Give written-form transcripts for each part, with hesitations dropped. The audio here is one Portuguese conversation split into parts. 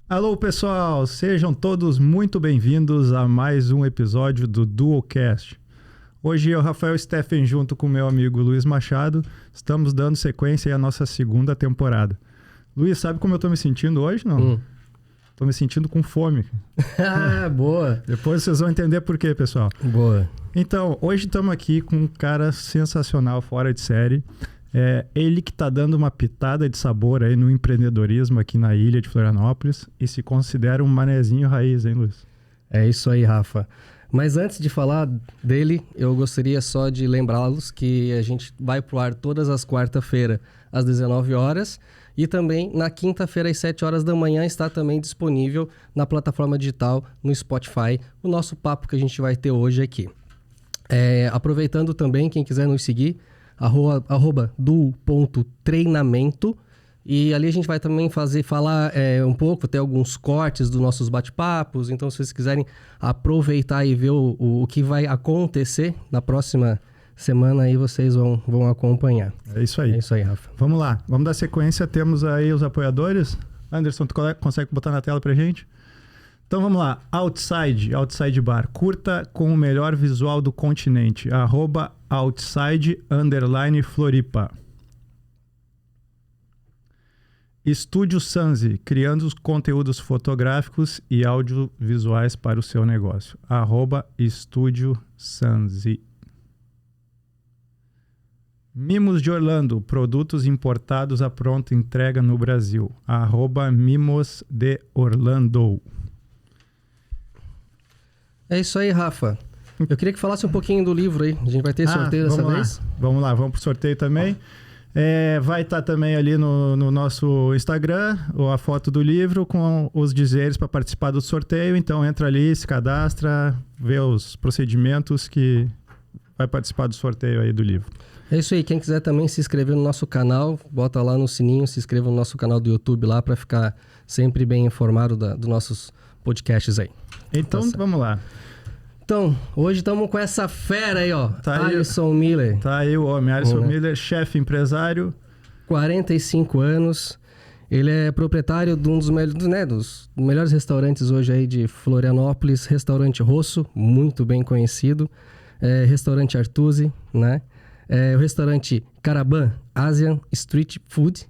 Alô, pessoal! Sejam todos muito bem-vindos a mais um episódio do Duocast. Hoje eu, Rafael Steffen, junto com meu amigo Luiz Machado, estamos dando sequência à nossa segunda temporada. Luiz, sabe como eu tô me sentindo hoje, não? Tô me sentindo com fome. Ah, boa! Depois vocês vão entender por quê, pessoal. Boa. Então, hoje estamos aqui com um cara sensacional, fora de série. Ele que está dando uma pitada de sabor aí no empreendedorismo aqui na ilha de Florianópolis e se considera um manezinho raiz, hein, Luiz? É isso aí, Rafa. Mas antes de falar dele, eu gostaria só de lembrá-los que a gente vai pro ar todas as quarta-feiras às 19 horas e também na quinta-feira às 7 horas da manhã está também disponível na plataforma digital, no Spotify, o nosso papo que a gente vai ter hoje aqui. Aproveitando também, quem quiser nos seguir, @duo.treinamento, e ali a gente vai também falar um pouco, ter alguns cortes dos nossos bate-papos. Então, se vocês quiserem aproveitar e ver o que vai acontecer na próxima semana, aí vocês vão acompanhar. É isso aí. É isso aí, Rafa. Vamos lá, vamos dar sequência. Temos aí os apoiadores. Anderson, tu consegue botar na tela pra gente? Então vamos lá, Outside Bar, curta com o melhor visual do continente, @outside_Floripa. Estúdio Sanzi, criando os conteúdos fotográficos e audiovisuais para o seu negócio, @Estúdio Sanzi. Mimos de Orlando, produtos importados à pronta entrega no Brasil, @Mimos de Orlando. É isso aí, Rafa. Eu queria que falasse um pouquinho do livro aí. A gente vai ter sorteio dessa vez? Vamos lá, vamos pro sorteio também. Vai estar também ali no nosso Instagram a foto do livro com os dizeres para participar do sorteio. Então entra ali, se cadastra, vê os procedimentos que vai participar do sorteio aí do livro. É isso aí. Quem quiser também se inscrever no nosso canal, bota lá no sininho, se inscreva no nosso canal do YouTube lá para ficar sempre bem informado dos nossos podcasts aí. Então, vamos lá. Então, hoje estamos com essa fera aí, ó. Tá aí, Alisson Miller. Tá aí o homem, Alisson Miller, chefe empresário. 45 anos. Ele é proprietário de um dos melhores restaurantes hoje aí de Florianópolis, Restaurante Rosso, muito bem conhecido. Restaurante Artusi, né? O restaurante Caravan Asian Street Food.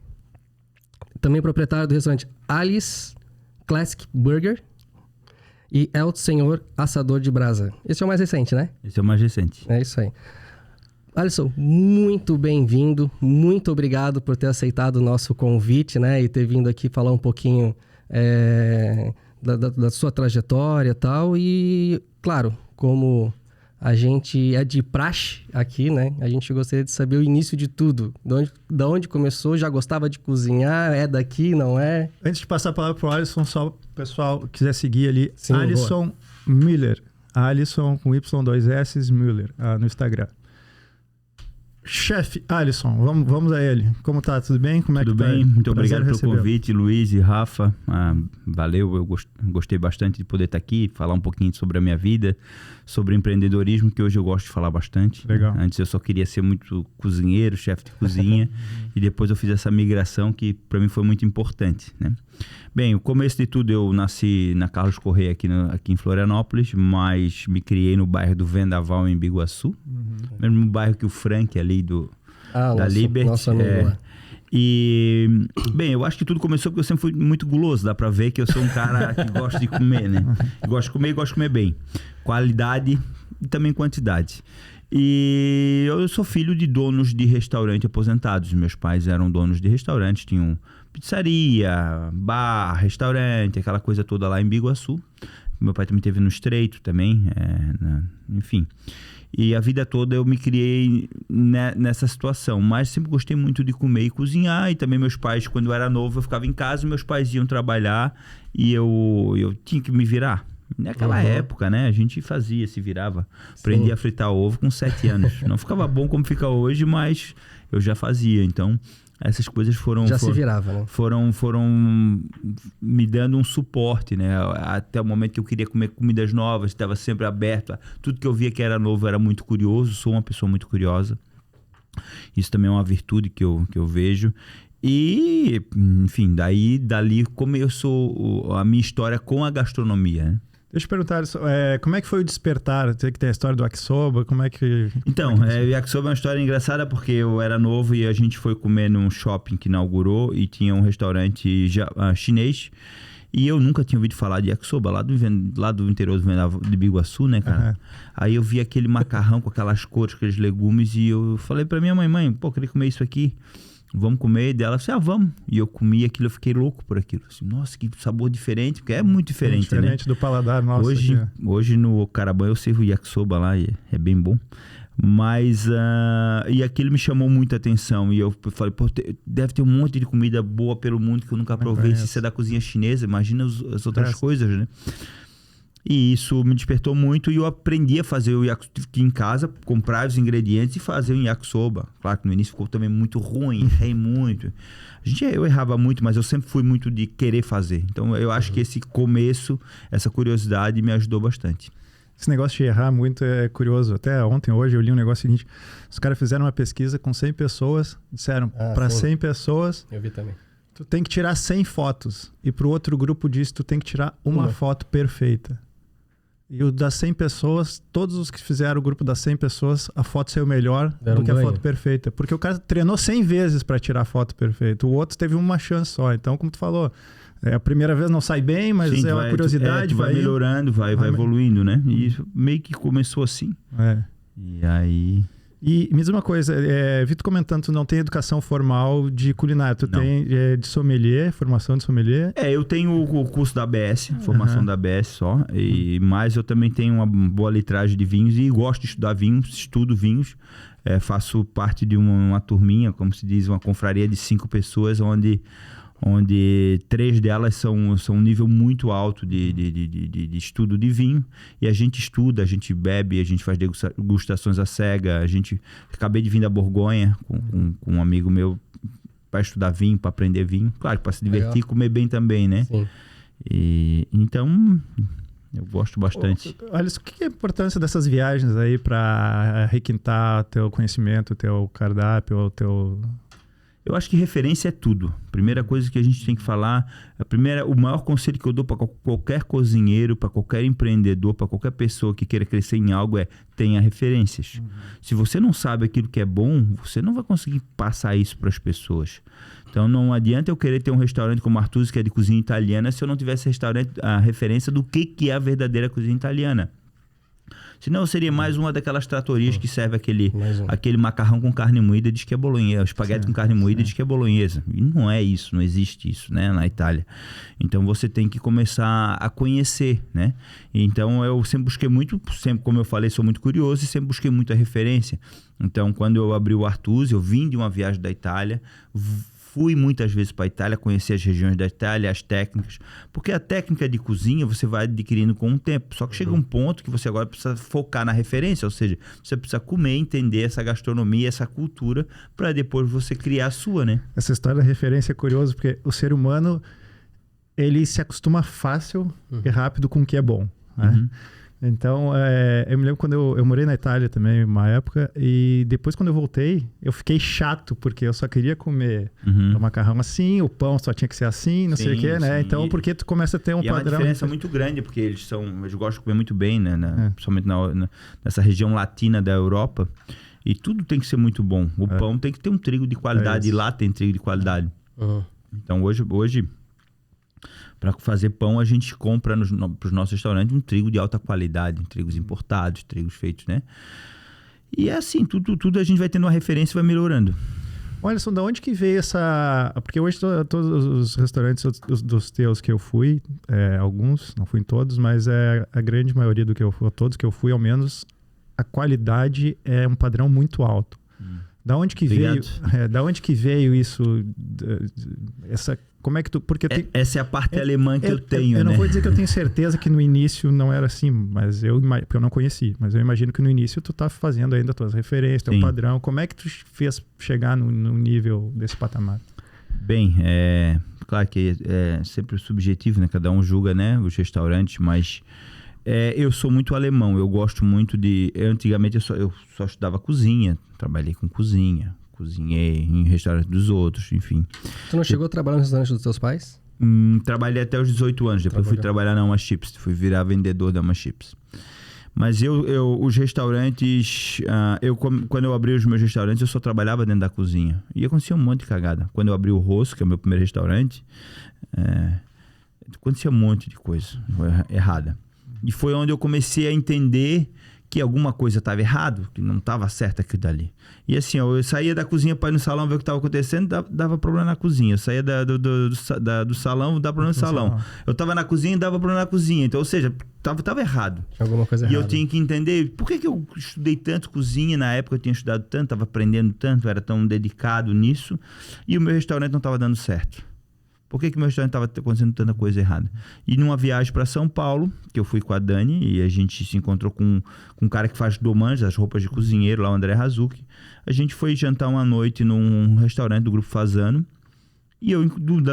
Também proprietário do restaurante Alice Classic Burger. E El Senhor Assador de Brasa. Esse é o mais recente, né? Esse é o mais recente. É isso aí. Alisson, muito bem-vindo. Muito obrigado por ter aceitado o nosso convite, né? E ter vindo aqui falar um pouquinho da sua trajetória e tal. E, claro, como a gente é de praxe aqui, né? A gente gostaria de saber o início de tudo. Da onde começou, já gostava de cozinhar, é daqui, não é? Antes de passar a palavra pro Alisson, só o pessoal quiser seguir ali, Sim, Alisson Miller. Alisson com Y2S Miller no Instagram. Chefe Alisson, vamos a ele. Como tá? Tudo bem? Tudo bem? Muito obrigado pelo convite, Luiz e Rafa. Valeu, eu gostei bastante de poder estar aqui, falar um pouquinho sobre a minha vida, sobre empreendedorismo, que hoje eu gosto de falar bastante. Legal. Antes eu só queria ser muito cozinheiro, chefe de cozinha, e depois eu fiz essa migração que para mim foi muito importante, né? Bem, o começo de tudo, eu nasci na Carlos Correia aqui em Florianópolis, mas me criei no bairro do Vendaval, em Biguaçu, mesmo bairro que o Frank ali da Liberty. Nossa amigo lá. E, bem, eu acho que tudo começou porque eu sempre fui muito guloso. Dá pra ver que eu sou um cara que gosta de comer, né? Gosto de comer e gosto de comer bem. Qualidade e também quantidade. E eu sou filho de donos de restaurante aposentados. Meus pais eram donos de restaurantes, tinham pizzaria, bar, restaurante, aquela coisa toda lá em Biguaçu. Meu pai também teve no Estreito também, enfim. E a vida toda eu me criei nessa situação. Mas sempre gostei muito de comer e cozinhar. E também meus pais, quando eu era novo, eu ficava em casa, meus pais iam trabalhar e eu tinha que me virar. Naquela época, né? A gente se virava. Aprendi a fritar ovo com 7 anos. Não ficava bom como fica hoje, mas eu já fazia. Então, essas coisas se virava, né? Foram me dando um suporte, né? Até o momento que eu queria comer comidas novas, estava sempre aberto. Tudo que eu via que era novo, era muito curioso. Sou uma pessoa muito curiosa. Isso também é uma virtude que eu vejo. E, enfim, dali começou a minha história com a gastronomia, né? Deixa eu perguntar, como é que foi o despertar? Tem que ter a história do yakisoba, como é que... Então, o yakisoba é uma história engraçada porque eu era novo e a gente foi comer num shopping que inaugurou e tinha um restaurante chinês e eu nunca tinha ouvido falar de yakisoba, lá do interior de Biguaçu, né, cara? Uhum. Aí eu vi aquele macarrão com aquelas cores, aqueles legumes e eu falei pra minha mãe, pô, eu queria comer isso aqui. Vamos comer, e dela disse, vamos. E eu comi aquilo, eu fiquei louco por aquilo. Assim, nossa, que sabor diferente, porque é muito diferente, diferente, né? Do paladar nosso. Hoje no Carabanho eu sirvo yakisoba lá, e é bem bom. Mas, e aquilo me chamou muita atenção. E eu falei, pô, deve ter um monte de comida boa pelo mundo que eu nunca provei. Se isso é da cozinha chinesa, imagina as outras coisas, né? E isso me despertou muito e eu aprendi a fazer o yakisoba em casa, comprar os ingredientes e fazer o yakisoba. Claro que no início ficou também muito ruim, errei muito. Eu errava muito, mas eu sempre fui muito de querer fazer. Então eu acho que esse começo, essa curiosidade me ajudou bastante. Esse negócio de errar muito é curioso. Até hoje eu li um negócio seguinte. Os caras fizeram uma pesquisa com 100 pessoas, disseram para 100 pessoas... Eu vi também. Tu tem que tirar 100 fotos. E pro outro grupo disso, tu tem que tirar uma foto perfeita. E o das 100 pessoas, todos os que fizeram o grupo das 100 pessoas, a foto saiu melhor do que a foto perfeita. Porque o cara treinou 100 vezes para tirar a foto perfeita. O outro teve uma chance só. Então, como tu falou, a primeira vez não sai bem, mas sim, é uma curiosidade. Tu vai melhorando, vai evoluindo, né? E isso meio que começou assim. E aí... E me diz uma coisa, vi tu comentando, tu não tem educação formal de culinária, tu tem de sommelier, formação de sommelier? Eu tenho o curso da ABS, formação da ABS só, mas eu também tenho uma boa litragem de vinhos e gosto de estudar vinhos, estudo vinhos, faço parte de uma turminha, como se diz, uma confraria de 5 pessoas, onde 3 delas são um nível muito alto de estudo de vinho. E a gente estuda, a gente bebe, a gente faz degustações à cega. Acabei de vir da Borgonha com um amigo meu para estudar vinho, para aprender vinho. Claro, para se divertir e comer bem também, né? Sim. Então, eu gosto bastante. Olha, o que é a importância dessas viagens aí para requintar o teu conhecimento, o teu cardápio, o teu... Eu acho que referência é tudo. Primeira coisa que a gente tem que falar, o maior conselho que eu dou para qualquer cozinheiro, para qualquer empreendedor, para qualquer pessoa que queira crescer em algo tenha referências. Se você não sabe aquilo que é bom, você não vai conseguir passar isso para as pessoas. Então não adianta eu querer ter um restaurante como Artusi, que é de cozinha italiana, se eu não tivesse a referência do que é a verdadeira cozinha italiana. Senão seria mais uma daquelas tratorias que serve aquele macarrão com carne moída e diz que é bolonhesa, espaguete com carne moída e diz que é bolonhesa. E não é isso, não existe isso, né, na Itália. Então você tem que começar a conhecer, né? Então eu sempre busquei muito, como eu falei, sou muito curioso e sempre busquei muita referência. Então quando eu abri o Artusi, eu vim de uma viagem da Itália, fui muitas vezes para a Itália, conhecer as regiões da Itália, as técnicas. Porque a técnica de cozinha você vai adquirindo com o tempo. Só que chega um ponto que você agora precisa focar na referência. Ou seja, você precisa comer, entender essa gastronomia, essa cultura, para depois você criar a sua, né? Essa história da referência é curiosa, porque o ser humano, ele se acostuma fácil e rápido com o que é bom, né? Então, eu me lembro quando eu morei na Itália também, uma época, e depois quando eu voltei, eu fiquei chato, porque eu só queria comer o macarrão assim, o pão só tinha que ser assim, não sei o que, né? Então, porque tu começa a ter um padrão... É uma diferença muito grande, porque eles gostam de comer muito bem, né? Principalmente nessa região latina da Europa, e tudo tem que ser muito bom. O pão tem que ter um trigo de qualidade, e lá tem trigo de qualidade. Então, hoje para fazer pão, a gente compra para os nossos restaurantes um trigo de alta qualidade, trigos importados, trigos feitos, né? E é assim, tudo a gente vai tendo uma referência e vai melhorando. Olha só, de onde que veio essa... Porque hoje todos os restaurantes dos teus que eu fui, alguns, não fui em todos, mas a grande maioria todos que eu fui, ao menos, a qualidade é um padrão muito alto. Da onde que veio isso, como é que tu... Porque essa é a parte alemã que eu tenho, eu né? não vou dizer que eu tenho certeza que no início não era assim, mas porque eu não conheci. Mas eu imagino que no início tu tá fazendo ainda tuas referências, teu padrão. Como é que tu fez chegar no nível desse patamar? Bem, claro que é sempre subjetivo, né? Cada um julga, né, os restaurantes, mas Eu sou muito alemão, eu gosto muito de... Antigamente eu só estudava cozinha, trabalhei com cozinha, cozinhei em restaurante dos outros, enfim. Tu não chegou a trabalhar no restaurante dos teus pais? Trabalhei até os 18 anos, depois fui trabalhar na Uma Chips, fui virar vendedor da Uma Chips. Mas os restaurantes, quando eu abri os meus restaurantes, eu só trabalhava dentro da cozinha. E acontecia um monte de cagada. Quando eu abri o Rosso, que é o meu primeiro restaurante, acontecia um monte de coisa errada. E foi onde eu comecei a entender que alguma coisa estava errado, que não estava certo aquilo dali. E assim, eu saía da cozinha para ir no salão ver o que estava acontecendo, dava problema na cozinha. Eu saía do salão, dava problema no salão. Eu estava na cozinha e dava problema na cozinha. Então, ou seja, estava errado. Alguma coisa errada. E eu tinha que entender por que eu estudei tanto cozinha. Na época eu tinha estudado tanto, estava aprendendo tanto, era tão dedicado nisso. E o meu restaurante não estava dando certo. Por que meu restaurante estava acontecendo tanta coisa errada? E numa viagem para São Paulo, que eu fui com a Dani, e a gente se encontrou com um cara que faz domanges, as roupas de cozinheiro, lá o André Hazuki. A gente foi jantar uma noite num restaurante do Grupo Fasano. E eu,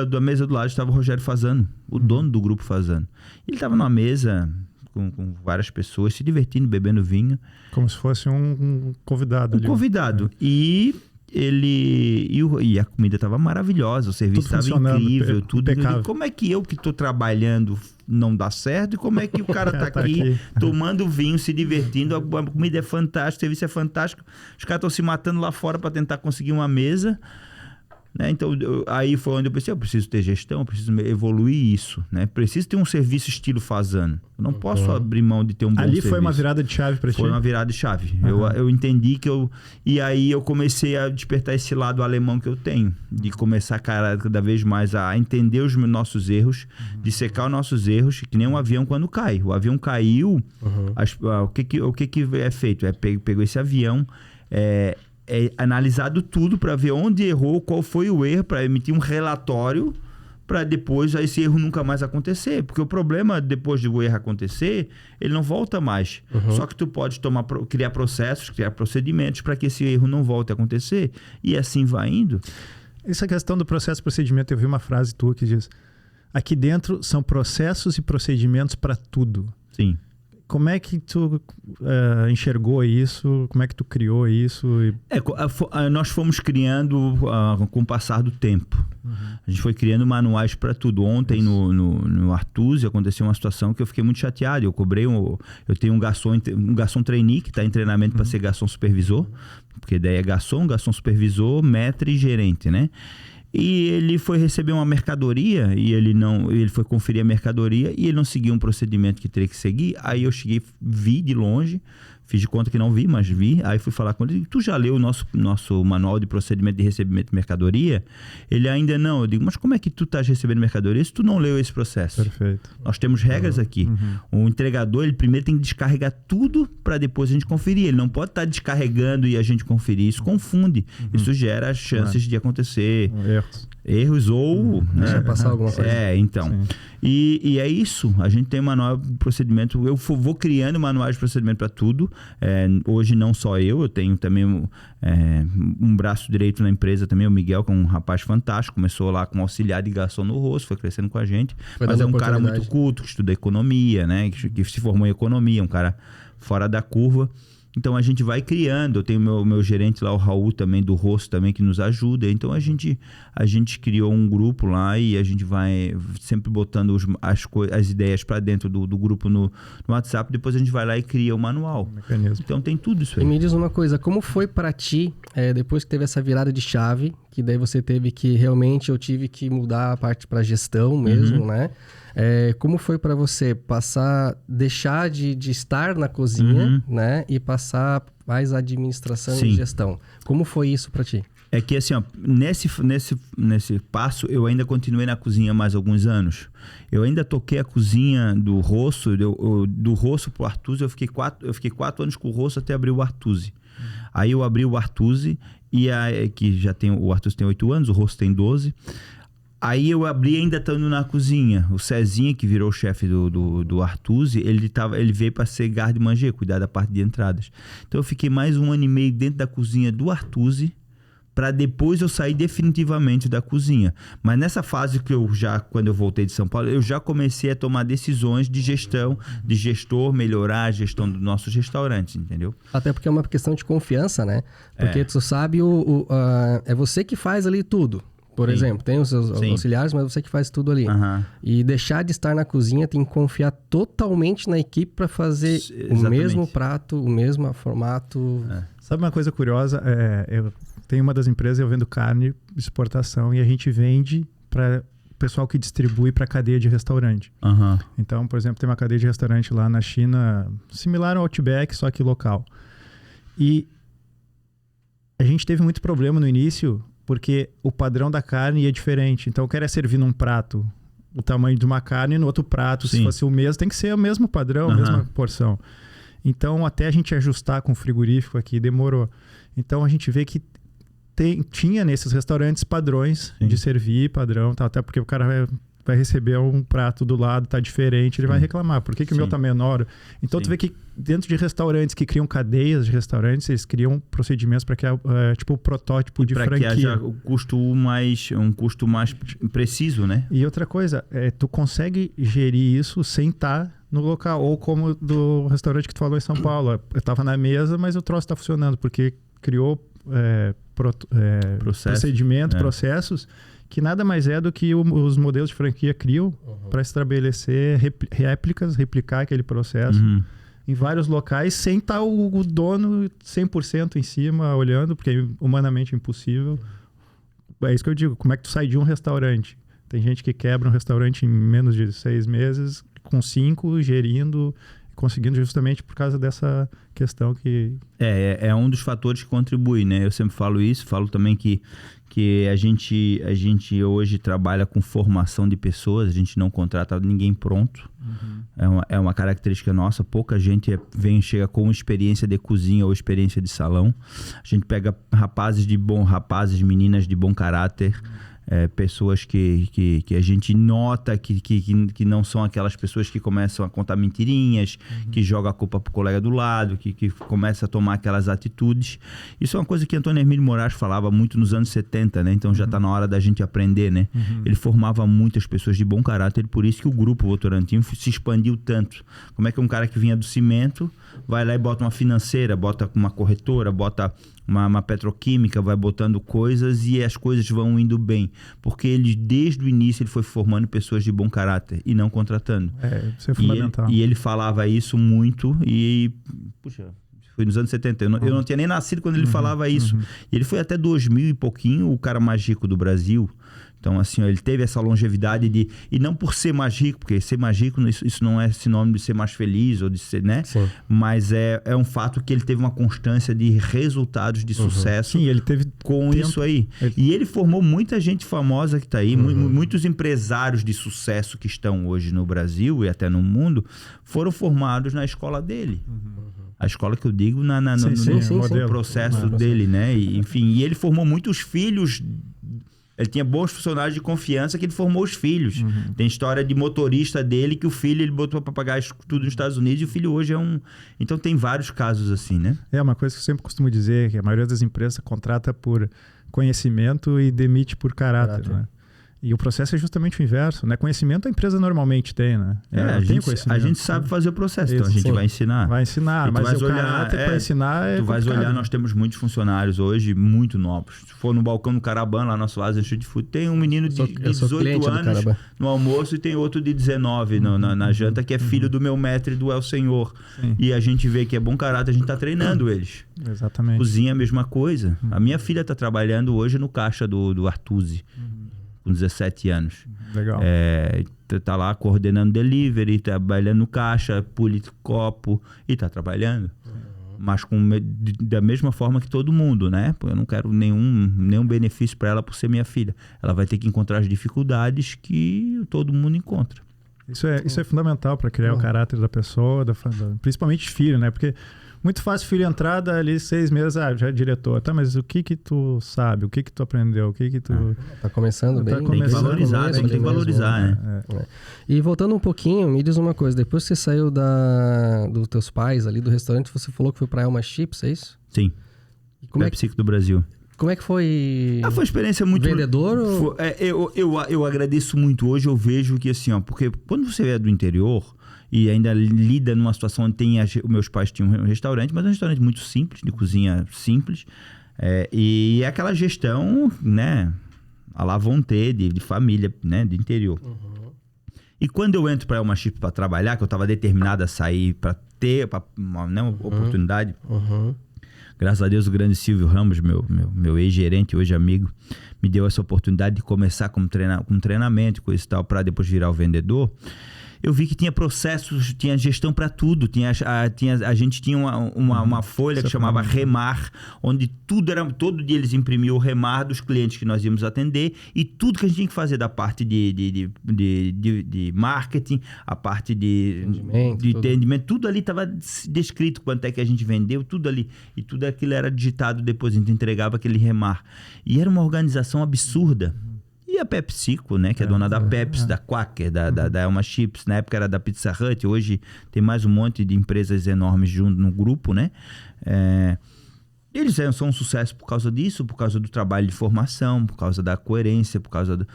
da mesa do lado, estava o Rogério Fasano, o dono do Grupo Fasano. Ele estava numa mesa com várias pessoas, se divertindo, bebendo vinho. Como se fosse um convidado. Um convidado. E a comida estava maravilhosa, o serviço estava incrível, tudo. Como é que eu que estou trabalhando não dá certo? E como é que o cara está aqui tomando vinho, se divertindo? A comida é fantástica, o serviço é fantástico. Os caras estão se matando lá fora para tentar conseguir uma mesa. Né? Então, aí foi onde eu pensei, eu preciso ter gestão, eu preciso evoluir isso, né? Preciso ter um serviço estilo Fasano. Eu não posso abrir mão de ter um bom serviço. Ali foi uma virada de chave para ti? Foi uma virada de chave. Eu entendi que E aí eu comecei a despertar esse lado alemão que eu tenho, de começar cada vez mais a entender os nossos erros, de secar os nossos erros, que nem um avião quando cai. O avião caiu, o que é feito? Pegou esse avião... analisado tudo para ver onde errou, qual foi o erro, para emitir um relatório para depois esse erro nunca mais acontecer. Porque o problema, depois do erro acontecer, ele não volta mais. Só que tu pode criar processos, criar procedimentos para que esse erro não volte a acontecer. E assim vai indo. Essa questão do processo e procedimento, eu vi uma frase tua que diz: aqui dentro são processos e procedimentos para tudo. Sim. Como é que tu enxergou isso? Como é que tu criou isso? Nós fomos criando com o passar do tempo. A gente foi criando manuais para tudo. Ontem no Artusi aconteceu uma situação que eu fiquei muito chateado. Eu tenho um garçom trainee que está em treinamento para ser garçom supervisor, porque daí é garçom supervisor, maître e gerente, né? E ele foi receber uma mercadoria e ele foi conferir a mercadoria e ele não seguiu um procedimento que teria que seguir. Aí eu cheguei, vi de longe, fiz de conta que não vi, mas vi. Aí fui falar com ele: tu já leu o nosso manual de procedimento de recebimento de mercadoria? Ele ainda não. Eu digo: mas como é que tu estás recebendo mercadoria se tu não leu esse processo? Perfeito. Nós temos regras aqui. O entregador, ele primeiro tem que descarregar tudo para depois a gente conferir. Ele não pode estar descarregando e a gente conferir. Isso confunde. Isso gera chances de acontecer erros ou... Deixa passar alguma coisa. Então. E é isso. A gente tem manual de procedimento. Eu vou criando manuais de procedimento para tudo. Hoje não só eu tenho também um braço direito na empresa também, o Miguel, que é um rapaz fantástico. Começou lá como auxiliar de garçom no Rosso, foi crescendo com a gente. Mas é um cara muito culto, que estuda economia, né? Que se formou em economia, um cara fora da curva. Então a gente vai criando. Eu tenho meu gerente lá, o Raul também, do Rosso também, que nos ajuda. Então a gente criou um grupo lá e a gente vai sempre botando as ideias para dentro do grupo no WhatsApp. Depois a gente vai lá e cria o manual. Mecanismo. Então tem tudo isso aí. E me diz uma coisa, como foi para ti, depois que teve essa virada de chave, que daí você teve que realmente, eu tive que mudar a parte para gestão mesmo, né? Como foi para você deixar de estar na cozinha, né? E passar mais a administração e gestão? Como foi isso para ti? É que assim, ó, nesse passo, eu ainda continuei na cozinha mais alguns anos. Eu ainda toquei a cozinha do Rosso, do Rosso pro Artusi, eu fiquei 4 anos com o Rosso até abrir o Artusi. Aí eu abri o Artusi, que já tem, o Artusi tem 8 anos, o Rosso tem 12. Aí eu abri ainda estando na cozinha. O Cezinha, que virou o chefe do Artusi, ele veio para ser garde-manger, cuidar da parte de entradas. Então eu fiquei mais 1 ano e meio dentro da cozinha do Artusi, para depois eu sair definitivamente da cozinha. Mas nessa fase quando eu voltei de São Paulo, eu já comecei a tomar decisões de gestão, de gestor, melhorar a gestão dos nossos restaurantes, entendeu? Até porque é uma questão de confiança, né? Porque tu sabe, é você que faz ali tudo. Por exemplo, tem os seus auxiliares, mas você que faz tudo ali. E deixar de estar na cozinha, tem que confiar totalmente na equipe para fazer o mesmo prato, o mesmo formato. Sabe uma coisa curiosa? Eu tenho uma das empresas, eu vendo carne, exportação, e a gente vende para o pessoal que distribui para a cadeia de restaurante. Então, por exemplo, tem uma cadeia de restaurante lá na China, similar ao Outback, só que local. E a gente teve muito problema no início, porque o padrão da carne é diferente. Então, eu quero servir num prato o tamanho de uma carne, e no outro prato, se fosse o mesmo, tem que ser o mesmo padrão, a mesma porção. Então, até a gente ajustar com o frigorífico aqui, demorou. Então, a gente vê que tinha nesses restaurantes padrões de servir, padrão, tá? Até porque o cara vai receber um prato do lado, tá diferente, ele vai reclamar. Por que o meu tá menor? Então, tu vê que dentro de restaurantes que criam cadeias de restaurantes, eles criam procedimentos para criar tipo o protótipo de franquia. Para que haja um custo mais preciso, né? E outra coisa, tu consegue gerir isso sem estar no local. Ou como do restaurante que tu falou em São Paulo. Eu estava na mesa, mas o troço tá funcionando, porque criou processos que nada mais é do que os modelos de franquia criam para estabelecer replicar aquele processo em vários locais, sem estar o dono 100% em cima olhando, porque é humanamente impossível. É isso que eu digo, como é que tu sai de um restaurante? Tem gente que quebra um restaurante em menos de 6 meses, com 5, gerindo, conseguindo justamente por causa dessa questão que... É um dos fatores que contribui, né? Eu sempre falo isso, falo também que a gente hoje trabalha com formação de pessoas, a gente não contrata ninguém pronto. É uma característica nossa, pouca gente chega com experiência de cozinha ou experiência de salão. A gente pega meninas de bom caráter, pessoas que a gente nota que não são aquelas pessoas que começam a contar mentirinhas, que joga a culpa pro colega do lado, que começa a tomar aquelas atitudes. Isso é uma coisa que Antônio Hermílio Moraes falava muito nos anos 70, né? Então já está na hora da gente aprender, né? Ele formava muitas pessoas de bom caráter, por isso que o grupo Votorantim se expandiu tanto. Como é que um cara que vinha do cimento vai lá e bota uma financeira, bota uma corretora, bota uma petroquímica, vai botando coisas e as coisas vão indo bem. Porque ele, desde o início, ele foi formando pessoas de bom caráter e não contratando. Isso é fundamental. E ele falava isso muito e... Puxa, foi nos anos 70. Eu não tinha nem nascido quando ele falava isso. E ele foi até 2000 e pouquinho o cara mais rico do Brasil. Então, assim, ele teve essa longevidade de... E não por ser mais rico, porque ser mais rico, isso não é sinônimo de ser mais feliz ou de ser, né? Sim. Mas é um fato que ele teve uma constância de resultados de sucesso. Sim, ele teve com isso aí. E ele formou muita gente famosa que está aí. Muitos empresários de sucesso que estão hoje no Brasil e até no mundo foram formados na escola dele. A escola que eu digo no processo dele, né? E, enfim, e ele formou muitos filhos... Ele tinha bons funcionários de confiança que ele formou os filhos. Tem história de motorista dele que o filho ele botou para pagar tudo nos Estados Unidos e o filho hoje é um... Então tem vários casos assim, né? Uma coisa que eu sempre costumo dizer que a maioria das empresas contrata por conhecimento e demite por caráter, né? E o processo é justamente o inverso, né? Conhecimento a empresa normalmente tem, né? A gente sabe fazer o processo, então a gente vai ensinar. Vai ensinar, mas o caráter para ensinar tu vais olhar, nós temos muitos funcionários hoje muito novos. Se for no balcão do Caraban, lá nosso lado de food, tem um menino de 18 anos no almoço e tem outro de 19 na janta, que é filho do meu maître do El Senhor. E a gente vê que é bom caráter, a gente tá treinando eles. Exatamente. Cozinha a mesma coisa. A minha filha tá trabalhando hoje no caixa do Artusi. Com 17 anos. Legal. Tá lá coordenando delivery, trabalhando no caixa, pule copo e tá trabalhando. Mas da mesma forma que todo mundo, né? Eu não quero nenhum benefício para ela por ser minha filha. Ela vai ter que encontrar as dificuldades que todo mundo encontra. Isso é fundamental para criar o caráter da pessoa, principalmente filho, né? Porque muito fácil filho entrar ali 6 meses, já é diretor. Tá, mas o que tu sabe? O que tu aprendeu? O que tu... Tá começando bem. Tem que valorizar, tem que valorizar, né? E voltando um pouquinho, me diz uma coisa. Depois que você saiu dos teus pais ali do restaurante, você falou que foi para Elma Chips, é isso? Sim. PepsiCo do Brasil. Como é que foi? Foi uma experiência muito... Vendedor? Ou... Eu agradeço muito. Hoje eu vejo que assim, ó, porque quando você é do interior e ainda lida numa situação onde tem... Meus pais tinham um restaurante, mas é um restaurante muito simples, de cozinha simples. E é aquela gestão, né? A la vontade, de família, né? De interior. E quando eu entro para uma chip para trabalhar, que eu estava determinado a sair para ter uma oportunidade... Graças a Deus, o grande Silvio Ramos, meu ex-gerente, hoje amigo, me deu essa oportunidade de começar com treinamento, coisa e tal, para depois virar o vendedor. Eu vi que tinha processos, tinha gestão para tudo. A gente tinha uma folha que chamava Remar, onde todo dia eles imprimiam o Remar dos clientes que nós íamos atender, e tudo que a gente tinha que fazer da parte de marketing, a parte de atendimento, tudo ali estava descrito, quanto é que a gente vendeu, tudo ali. E tudo aquilo era digitado, depois a gente entregava aquele Remar. E era uma organização absurda. E a PepsiCo, né, que é dona da Pepsi, da Quaker, da Elma Chips, na época era da Pizza Hut, hoje tem mais um monte de empresas enormes junto no grupo, né? Eles são um sucesso por causa disso, por causa do trabalho de formação, por causa da coerência, por causa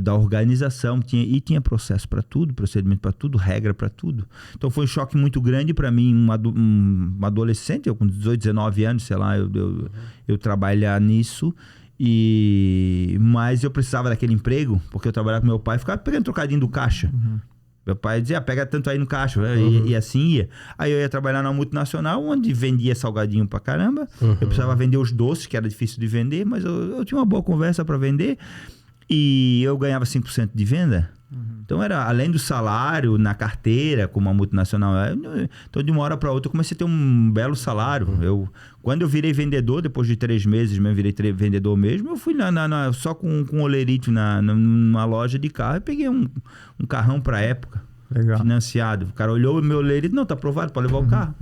da organização. Tinha processo para tudo, procedimento para tudo, regra para tudo. Então foi um choque muito grande para mim, um adolescente, eu com 18, 19 anos, sei lá, eu trabalhar nisso. Mas eu precisava daquele emprego, porque eu trabalhava com meu pai, ficava pegando trocadinho do caixa. Meu pai dizia, pega tanto aí no caixa, e assim ia. Aí eu ia trabalhar na multinacional, onde vendia salgadinho pra caramba. Eu precisava vender os doces, que era difícil de vender, mas eu tinha uma boa conversa para vender. E eu ganhava 5% de venda. Então era além do salário na carteira, como uma multinacional. Então de uma hora para outra eu comecei a ter um belo salário. Quando eu virei vendedor, depois de 3 meses mesmo, virei vendedor mesmo, eu fui só com um olerite numa loja de carro e peguei um carrão para época. Legal. Financiado. O cara olhou o meu olerite, não, tá aprovado, pode levar o carro.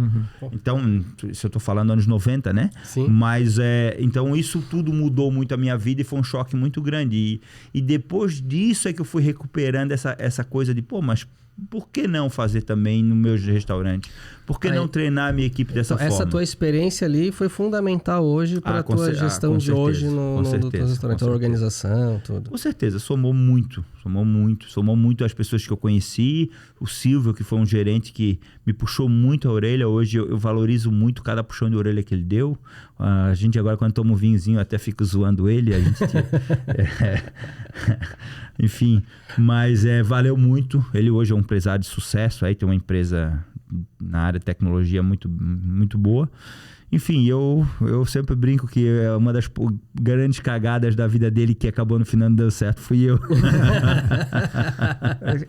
Então, isso eu tô falando anos 90, né? Sim. Mas, então isso tudo mudou muito a minha vida e foi um choque muito grande. E depois disso é que eu fui recuperando essa coisa de, mas por que não fazer também no meu restaurante? Por que não treinar a minha equipe dessa forma? Essa tua experiência ali foi fundamental hoje para a tua gestão de hoje no teu restaurante, a organização, tudo. Com certeza, somou muito as pessoas que eu conheci, o Silvio, que foi um gerente que me puxou muito a orelha. Hoje eu valorizo muito cada puxão de orelha que ele deu. A gente agora, quando toma um vinhozinho, até fica zoando ele. A gente enfim, mas valeu muito. Ele hoje é um empresário de sucesso, aí tem uma empresa na área de tecnologia muito, muito boa. Enfim, eu sempre brinco que uma das grandes cagadas da vida dele que acabou no final não deu certo fui eu.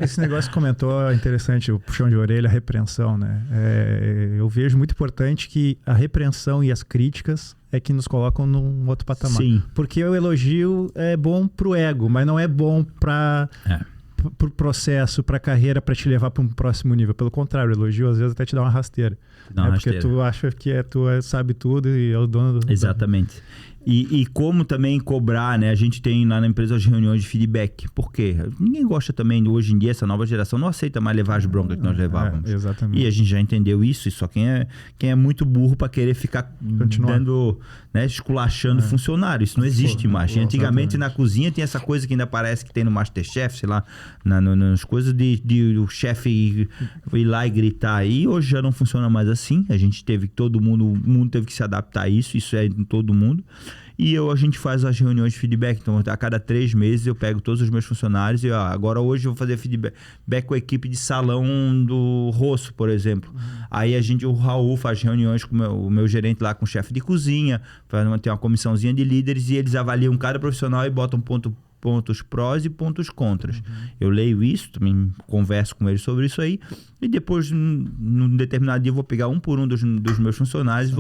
Esse negócio que comentou é interessante, o puxão de orelha, a repreensão, né? Eu vejo muito importante que a repreensão e as críticas é que nos colocam num outro patamar. Sim. Porque o elogio é bom pro ego, mas não é bom para pro processo, pra carreira, para te levar para um próximo nível. Pelo contrário, o elogio às vezes até te dá uma rasteira. Porque tu acha que tu sabe tudo e é o dono do... Exatamente. E como também cobrar, né? A gente tem lá na empresa as reuniões de feedback. Por quê? Ninguém gosta também, hoje em dia, essa nova geração não aceita mais levar as broncas que nós levávamos. Exatamente. E a gente já entendeu isso, e só quem é muito burro para querer ficar dando, né, esculachando funcionário. Isso não existe mais. Antigamente na cozinha tinha essa coisa que ainda parece que tem no Masterchef, sei lá, nas coisas de o chefe ir lá e gritar. E hoje já não funciona mais assim. A gente teve que o mundo teve que se adaptar a isso. Isso é em todo mundo. E a gente faz as reuniões de feedback. Então, a cada 3 meses eu pego todos os meus funcionários e agora hoje eu vou fazer feedback com a equipe de salão do Rosso, por exemplo. Aí o Raul faz reuniões com o meu gerente lá, com o chefe de cozinha, tem uma comissãozinha de líderes e eles avaliam cada profissional e botam pontos prós e pontos contras. Eu leio isso, também converso com eles sobre isso aí, e depois, num determinado dia, eu vou pegar um por um dos meus funcionários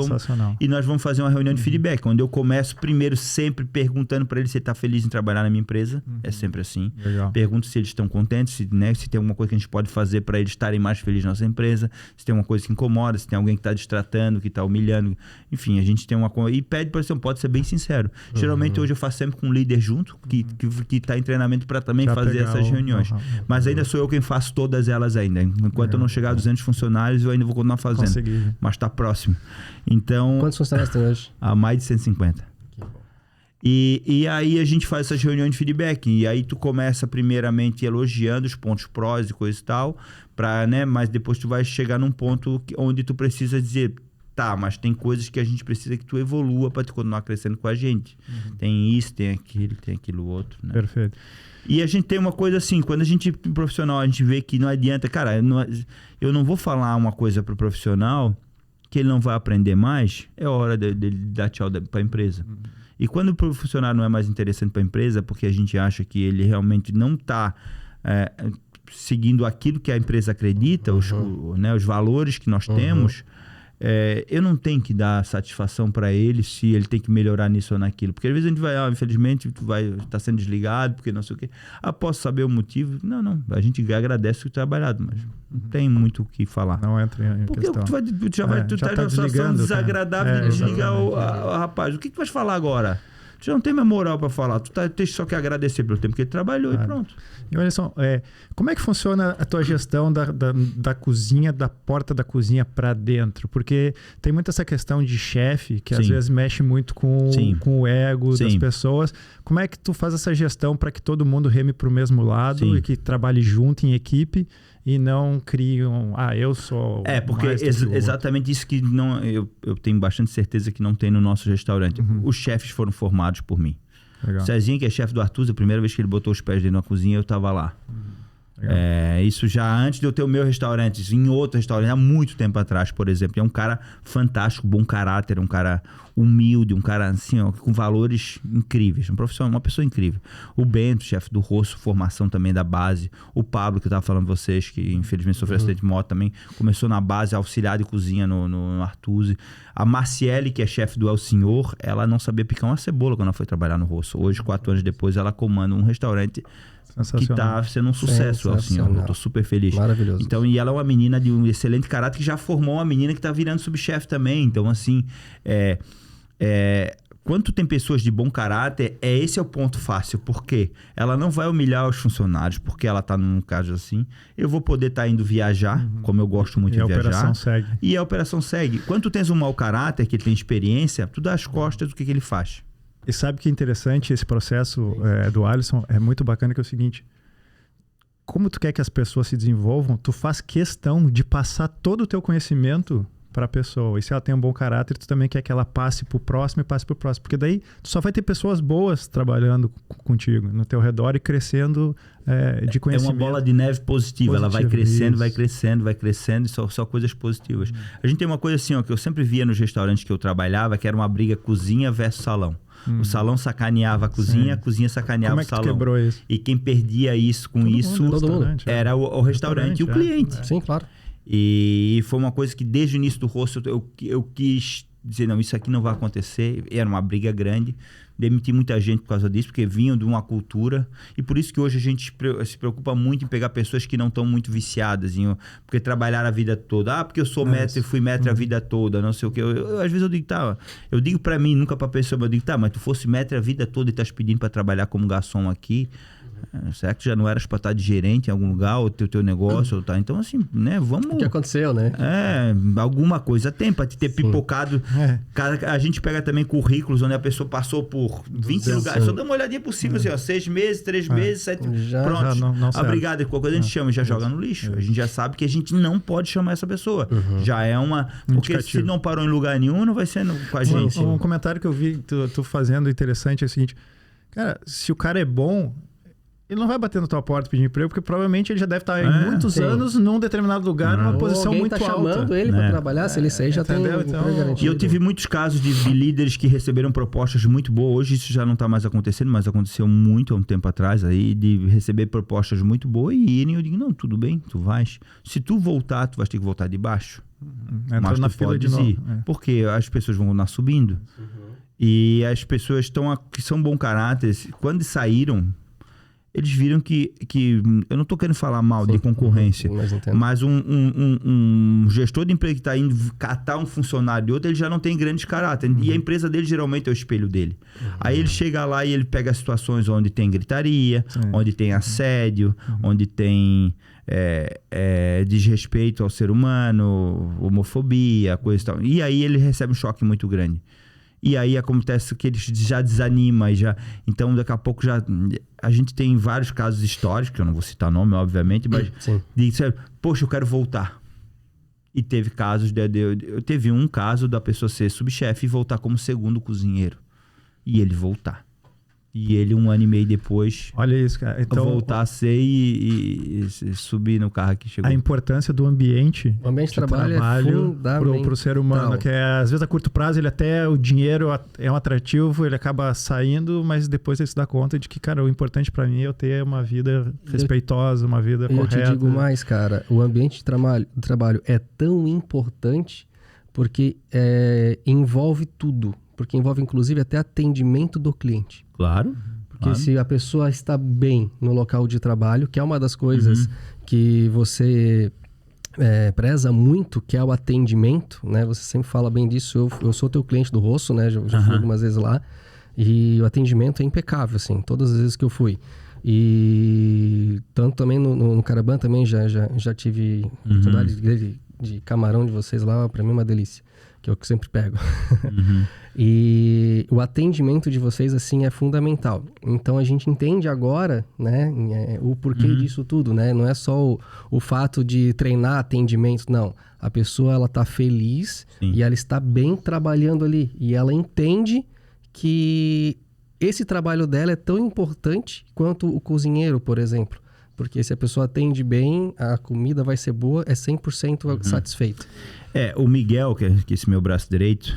e nós vamos fazer uma reunião de feedback, onde eu começo primeiro sempre perguntando para eles se ele está feliz em trabalhar na minha empresa. É sempre assim. Legal. Pergunto se eles estão contentes, se tem alguma coisa que a gente pode fazer para eles estarem mais felizes na nossa empresa, se tem uma coisa que incomoda, se tem alguém que está destratando, que está humilhando. Enfim, a gente tem uma coisa... E pede para você, pode ser bem sincero. Geralmente, hoje eu faço sempre com um líder junto, que está em treinamento para também fazer essas reuniões. Mas ainda sou eu quem faço todas elas ainda. Enquanto eu não chegar a 200 funcionários, eu ainda vou continuar fazendo. Mas está próximo. Então... Quantos funcionários tem hoje? A mais de 150. E aí a gente faz essas reuniões de feedback. E aí tu começa primeiramente elogiando os pontos prós e coisa e tal, né? Mas depois tu vai chegar num ponto onde tu precisa dizer, tá, mas tem coisas que a gente precisa que tu evolua para tu continuar crescendo com a gente. Tem isso, tem aquilo outro, né? Perfeito. E a gente tem uma coisa assim, quando a gente profissional, a gente vê que não adianta, cara, eu não vou falar uma coisa pro profissional que ele não vai aprender mais, é hora dele dar tchau para a empresa. E quando o funcionário não é mais interessante para a empresa, porque a gente acha que ele realmente não está seguindo aquilo que a empresa acredita, os valores que nós temos, eu não tenho que dar satisfação para ele se ele tem que melhorar nisso ou naquilo. Porque às vezes a gente vai, infelizmente, tu vai estar sendo desligado, porque não sei o quê. Posso saber o motivo? Não. A gente agradece o trabalhado, mas não tem muito o que falar. Não entra em porque questão. Tu tá numa situação desagradável de desligar o rapaz. O que tu vais falar agora? Tu já não tem mais moral para falar. Tu tem só que agradecer pelo tempo que ele trabalhou e pronto. E olha só, como é que funciona a tua gestão da cozinha, da porta da cozinha para dentro? Porque tem muito essa questão de chefe, que às vezes mexe muito com o ego das pessoas. Como é que tu faz essa gestão para que todo mundo reme para o mesmo lado e que trabalhe junto em equipe e não criam, eu sou porque mais do que o exatamente isso que não, eu tenho bastante certeza que não tem no nosso restaurante. Os chefes foram formados por mim. Legal. Cezinha, que é chefe do Arthur, a primeira vez que ele botou os pés dentro da cozinha, eu estava lá. Isso já antes de eu ter o meu restaurante, em outro restaurante, há muito tempo atrás, por exemplo. É um cara fantástico, bom caráter, um cara humilde, um cara assim, com valores incríveis, um profissional, uma pessoa incrível. O Bento, chefe do Rosso, formação também da base. O Pablo, que eu estava falando pra vocês, que infelizmente sofreu acidente de moto também, começou na base, auxiliar de cozinha no Artuzzi. A Marciele, que é chefe do El Senhor, ela não sabia picar uma cebola quando ela foi trabalhar no Rosso. Hoje, 4 anos depois, ela comanda um restaurante que tá sendo um sucesso, assim, eu tô super feliz. Maravilhoso. Então, e ela é uma menina de um excelente caráter que já formou uma menina que tá virando subchefe também. Então, assim, quando tu tem pessoas de bom caráter, esse é o ponto fácil. Por quê? Ela não vai humilhar os funcionários, porque ela tá num caso assim. Eu vou poder estar indo viajar, como eu gosto muito de viajar. E a operação segue. E a operação segue. Quando tu tens um mau caráter, que tem experiência, tu dá as costas do que ele faz. E sabe que é interessante esse processo do Alisson? É muito bacana, que é o seguinte: como tu quer que as pessoas se desenvolvam, tu faz questão de passar todo o teu conhecimento para a pessoa. E se ela tem um bom caráter, tu também quer que ela passe pro próximo e passe pro próximo. Porque daí tu só vai ter pessoas boas trabalhando contigo, no teu redor, e crescendo de conhecimento. É uma bola de neve positiva. Ela vai crescendo, isso. vai crescendo, vai crescendo, e só coisas positivas. A gente tem uma coisa assim, que eu sempre via nos restaurantes que eu trabalhava, que era uma briga cozinha versus salão. O salão sacaneava a cozinha sacaneava o salão. Como é que tu quebrou isso? E quem perdia isso com todo mundo. era o restaurante e o cliente. Sim, claro. E foi uma coisa que desde o início do Rosso eu quis dizer, não, isso aqui não vai acontecer. Era uma briga grande. Demiti muita gente por causa disso, porque vinham de uma cultura. E por isso que hoje a gente se preocupa muito em pegar pessoas que não estão muito viciadas, porque trabalharam a vida toda. Porque eu sou mestre, fui mestre a vida toda, não sei o quê. Às vezes eu digo, eu digo pra mim, nunca pra pessoa, eu digo, mas tu fosse mestre a vida toda e estás pedindo pra trabalhar como garçom aqui, será que tu já não eras pra estar de gerente em algum lugar, ou teu negócio, ou tá? Então, assim, né, vamos... O que aconteceu, né? Alguma coisa tem pra te ter pipocado. A gente pega também currículos onde a pessoa passou por 20 lugares. Só dá uma olhadinha por cima, assim, 6 meses, 3 meses, 7... Pronto. Não obrigado. Qualquer coisa a gente chama e já joga no lixo. A gente já sabe que a gente não pode chamar essa pessoa. Já é uma... Porque indicativo. Se não parou em lugar nenhum, não vai ser com a gente. Um comentário que eu vi tu fazendo interessante é o seguinte: cara, se o cara é bom, ele não vai bater na tua porta pedindo emprego, porque provavelmente ele já deve estar em muitos anos num determinado lugar, numa posição muito alta. Alguém tá chamando ele para trabalhar, se ele sair, já tem E eu tive muitos casos de líderes que receberam propostas muito boas. Hoje isso já não está mais acontecendo, mas aconteceu muito há um tempo atrás aí, de receber propostas muito boas e irem. Eu digo, não, tudo bem, tu vais. Se tu voltar, tu vais ter que voltar de baixo. Mas na tu fila podes de ir. novo. Porque as pessoas vão lá subindo. E as pessoas que são bom caráter, quando saíram, eles viram que eu não estou querendo falar mal de concorrência, mas um gestor de emprego que está indo catar um funcionário de outro, ele já não tem grandes caráter. E a empresa dele geralmente é o espelho dele. Aí ele chega lá e ele pega situações onde tem gritaria, onde tem assédio, onde tem desrespeito ao ser humano, homofobia, coisa e tal. E aí ele recebe um choque muito grande. E aí acontece que eles já desanimam. Então, daqui a pouco a gente tem vários casos históricos, que eu não vou citar nome, obviamente, mas disseram, poxa, eu quero voltar. E teve casos, teve um caso da pessoa ser subchefe e voltar como segundo cozinheiro. E ele voltar. E ele, 1 ano e meio depois, olha isso, cara. Então, voltar a ser e subir no carro que chegou. A importância do ambiente. O ambiente de trabalho é pro ser humano, que às vezes a curto prazo até o dinheiro é um atrativo, ele acaba saindo, mas depois ele se dá conta de que, cara, o importante para mim é eu ter uma vida respeitosa, uma vida correta. Eu te digo mais, cara, o ambiente de trabalho é tão importante porque envolve tudo. Porque envolve, inclusive, até atendimento do cliente. Claro. Porque se a pessoa está bem no local de trabalho, que é uma das coisas que você preza muito, que é o atendimento, né? Você sempre fala bem disso. Eu sou teu cliente do Rosso, né? Já fui algumas vezes lá. E o atendimento é impecável, assim, todas as vezes que eu fui. E tanto também no Caravan também já tive oportunidade de camarão de vocês lá, para mim é uma delícia. Que é o que eu sempre pego. E o atendimento de vocês, assim, é fundamental. Então, a gente entende agora, né, o porquê disso tudo, né? Não é só o fato de treinar atendimento, não. A pessoa, ela tá feliz e ela está bem trabalhando ali. E ela entende que esse trabalho dela é tão importante quanto o cozinheiro, por exemplo. Porque se a pessoa atende bem, a comida vai ser boa, é 100% satisfeito. O Miguel, que é esse meu braço direito,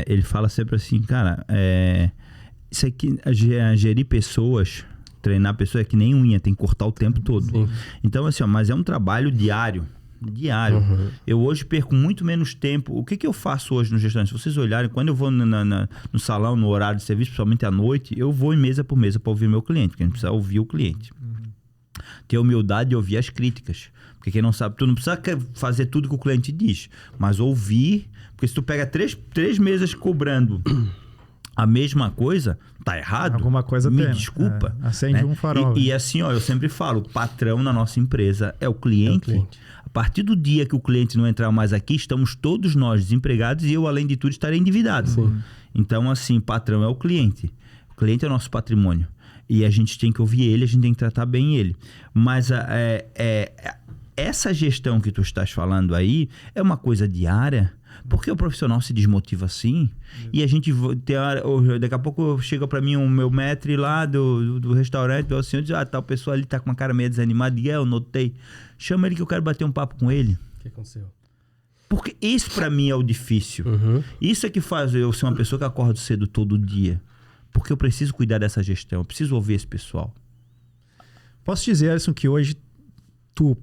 ele fala sempre assim, cara, isso aqui, gerir pessoas, treinar pessoas é que nem unha, tem que cortar o tempo todo. Sim. Então, assim, mas é um trabalho diário. Eu hoje perco muito menos tempo. O que eu faço hoje no restaurante? Se vocês olharem, quando eu vou no salão, no horário de serviço, principalmente à noite, eu vou em mesa por mesa para ouvir meu cliente, porque a gente precisa ouvir o cliente. Ter a humildade de ouvir as críticas. Porque quem não sabe, tu não precisa fazer tudo que o cliente diz, mas ouvir. Porque se tu pega três mesas cobrando a mesma coisa, tá errado. Alguma coisa me desculpa. Acende um farol. E assim, eu sempre falo, o patrão na nossa empresa é o cliente. A partir do dia que o cliente não entrar mais aqui, estamos todos nós desempregados e eu, além de tudo, estarei endividado. Então, assim, patrão é o cliente. O cliente é o nosso patrimônio. E a gente tem que ouvir ele, a gente tem que tratar bem ele. Mas essa gestão que tu estás falando aí é uma coisa diária, porque o profissional se desmotiva assim. E a gente daqui a pouco chega para mim o meu maître lá do restaurante, o senhor diz, tal pessoa ali tá com uma cara meio desanimada, e eu notei. Chama ele que eu quero bater um papo com ele. O que aconteceu? Porque isso para mim é o difícil. Isso é que faz eu ser uma pessoa que acorda cedo todo dia. Porque eu preciso cuidar dessa gestão, eu preciso ouvir esse pessoal. Posso dizer, Alisson, que hoje tu,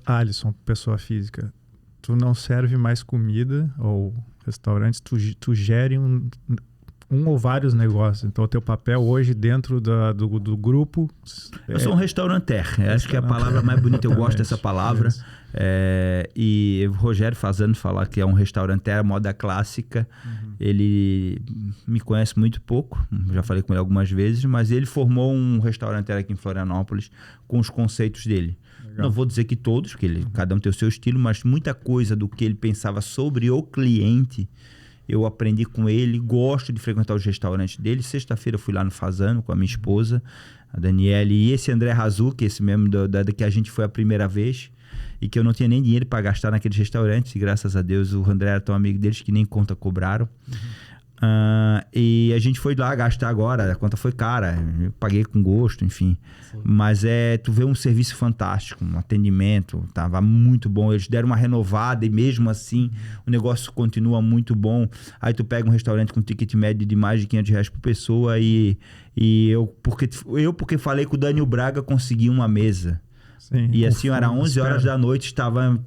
Alisson, pessoa física, tu não serve mais comida ou restaurantes, tu gere um ou vários negócios. Então, o teu papel hoje dentro do grupo... Eu sou um restauranter. Acho que é a palavra mais bonita. Eu gosto dessa palavra. E o Rogério Fazano falar que é um restauranter moda clássica. Ele me conhece muito pouco. Já falei com ele algumas vezes. Mas ele formou um restauranter aqui em Florianópolis com os conceitos dele. Legal. Não vou dizer que todos, porque cada um tem o seu estilo, mas muita coisa do que ele pensava sobre o cliente... Eu aprendi com ele, gosto de frequentar os restaurantes dele. Sexta-feira eu fui lá no Fazano com a minha esposa, a Daniele, e esse André Razuc, esse mesmo que a gente foi a primeira vez, e que eu não tinha nem dinheiro para gastar naqueles restaurantes, e graças a Deus o André era tão amigo deles que nem conta cobraram. E a gente foi lá gastar agora, a conta foi cara, eu paguei com gosto, enfim. Sim. Mas tu vê um serviço fantástico, um atendimento, tava muito bom. Eles deram uma renovada e mesmo assim o negócio continua muito bom. Aí tu pega um restaurante com ticket médio de mais de R$500 por pessoa e eu, porque falei com o Daniel Braga, consegui uma mesa. Sim, e assim, era 11 horas da noite,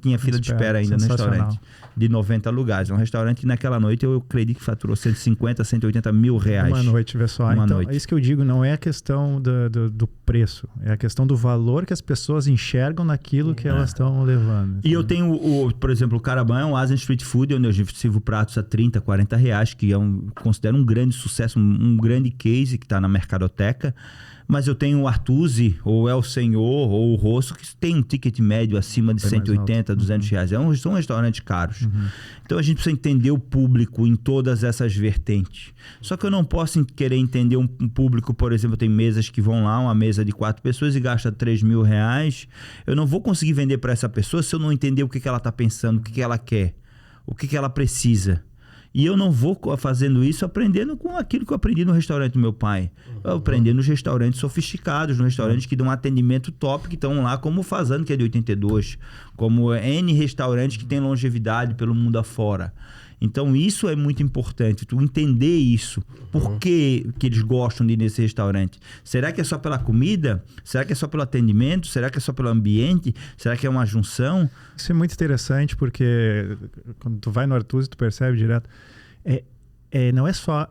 tinha fila de espera ainda no restaurante. De 90 lugares. É um restaurante que naquela noite eu acredito que faturou 150, 180 mil reais. Uma noite, pessoal. Então, noite. É isso que eu digo, não é a questão do preço. É a questão do valor que as pessoas enxergam naquilo que elas estão levando. E eu tenho, por exemplo, o Caravan é um Asian Street Food, onde eu sirvo pratos a 30, 40 reais, que considero um grande sucesso, um grande case que está na Mercadoteca. Mas eu tenho o Artusi, ou El Senhor, ou o Rosso, que tem um ticket médio acima de 180, 200 reais. São restaurantes caros. Então a gente precisa entender o público em todas essas vertentes. Só que eu não posso querer entender um público, por exemplo, tem mesas que vão lá, uma mesa de 4 pessoas e gasta 3 mil reais. Eu não vou conseguir vender para essa pessoa se eu não entender o que ela está pensando, o que ela quer, o que ela precisa. E eu não vou fazendo isso aprendendo com aquilo que eu aprendi no restaurante do meu pai. Eu aprendi nos restaurantes sofisticados, nos restaurantes que dão um atendimento top, que estão lá, como o Fazano, que é de 82, como N restaurantes que têm longevidade pelo mundo afora. Então isso é muito importante, tu entender isso. Por que eles gostam de ir nesse restaurante? Será que é só pela comida? Será que é só pelo atendimento? Será que é só pelo ambiente? Será que é uma junção? Isso é muito interessante porque quando tu vai no Artusi, tu percebe direto. Não é só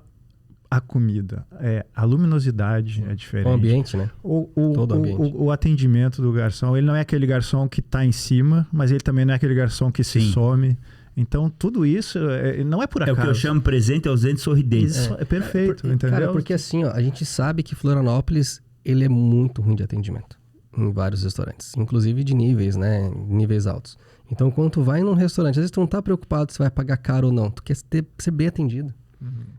a comida, a luminosidade é diferente. O ambiente, né? Todo ambiente. O atendimento do garçom, ele não é aquele garçom que está em cima, mas ele também não é aquele garçom que se some. Então, tudo isso não é por acaso. É o que eu chamo presente, ausente, sorridente. Isso é perfeito, entendeu? Cara, porque assim, ó, a gente sabe que Florianópolis, ele é muito ruim de atendimento em vários restaurantes, inclusive de níveis, né? Níveis altos. Então, quando tu vai num restaurante, às vezes tu não tá preocupado se vai pagar caro ou não. Tu quer ser bem atendido.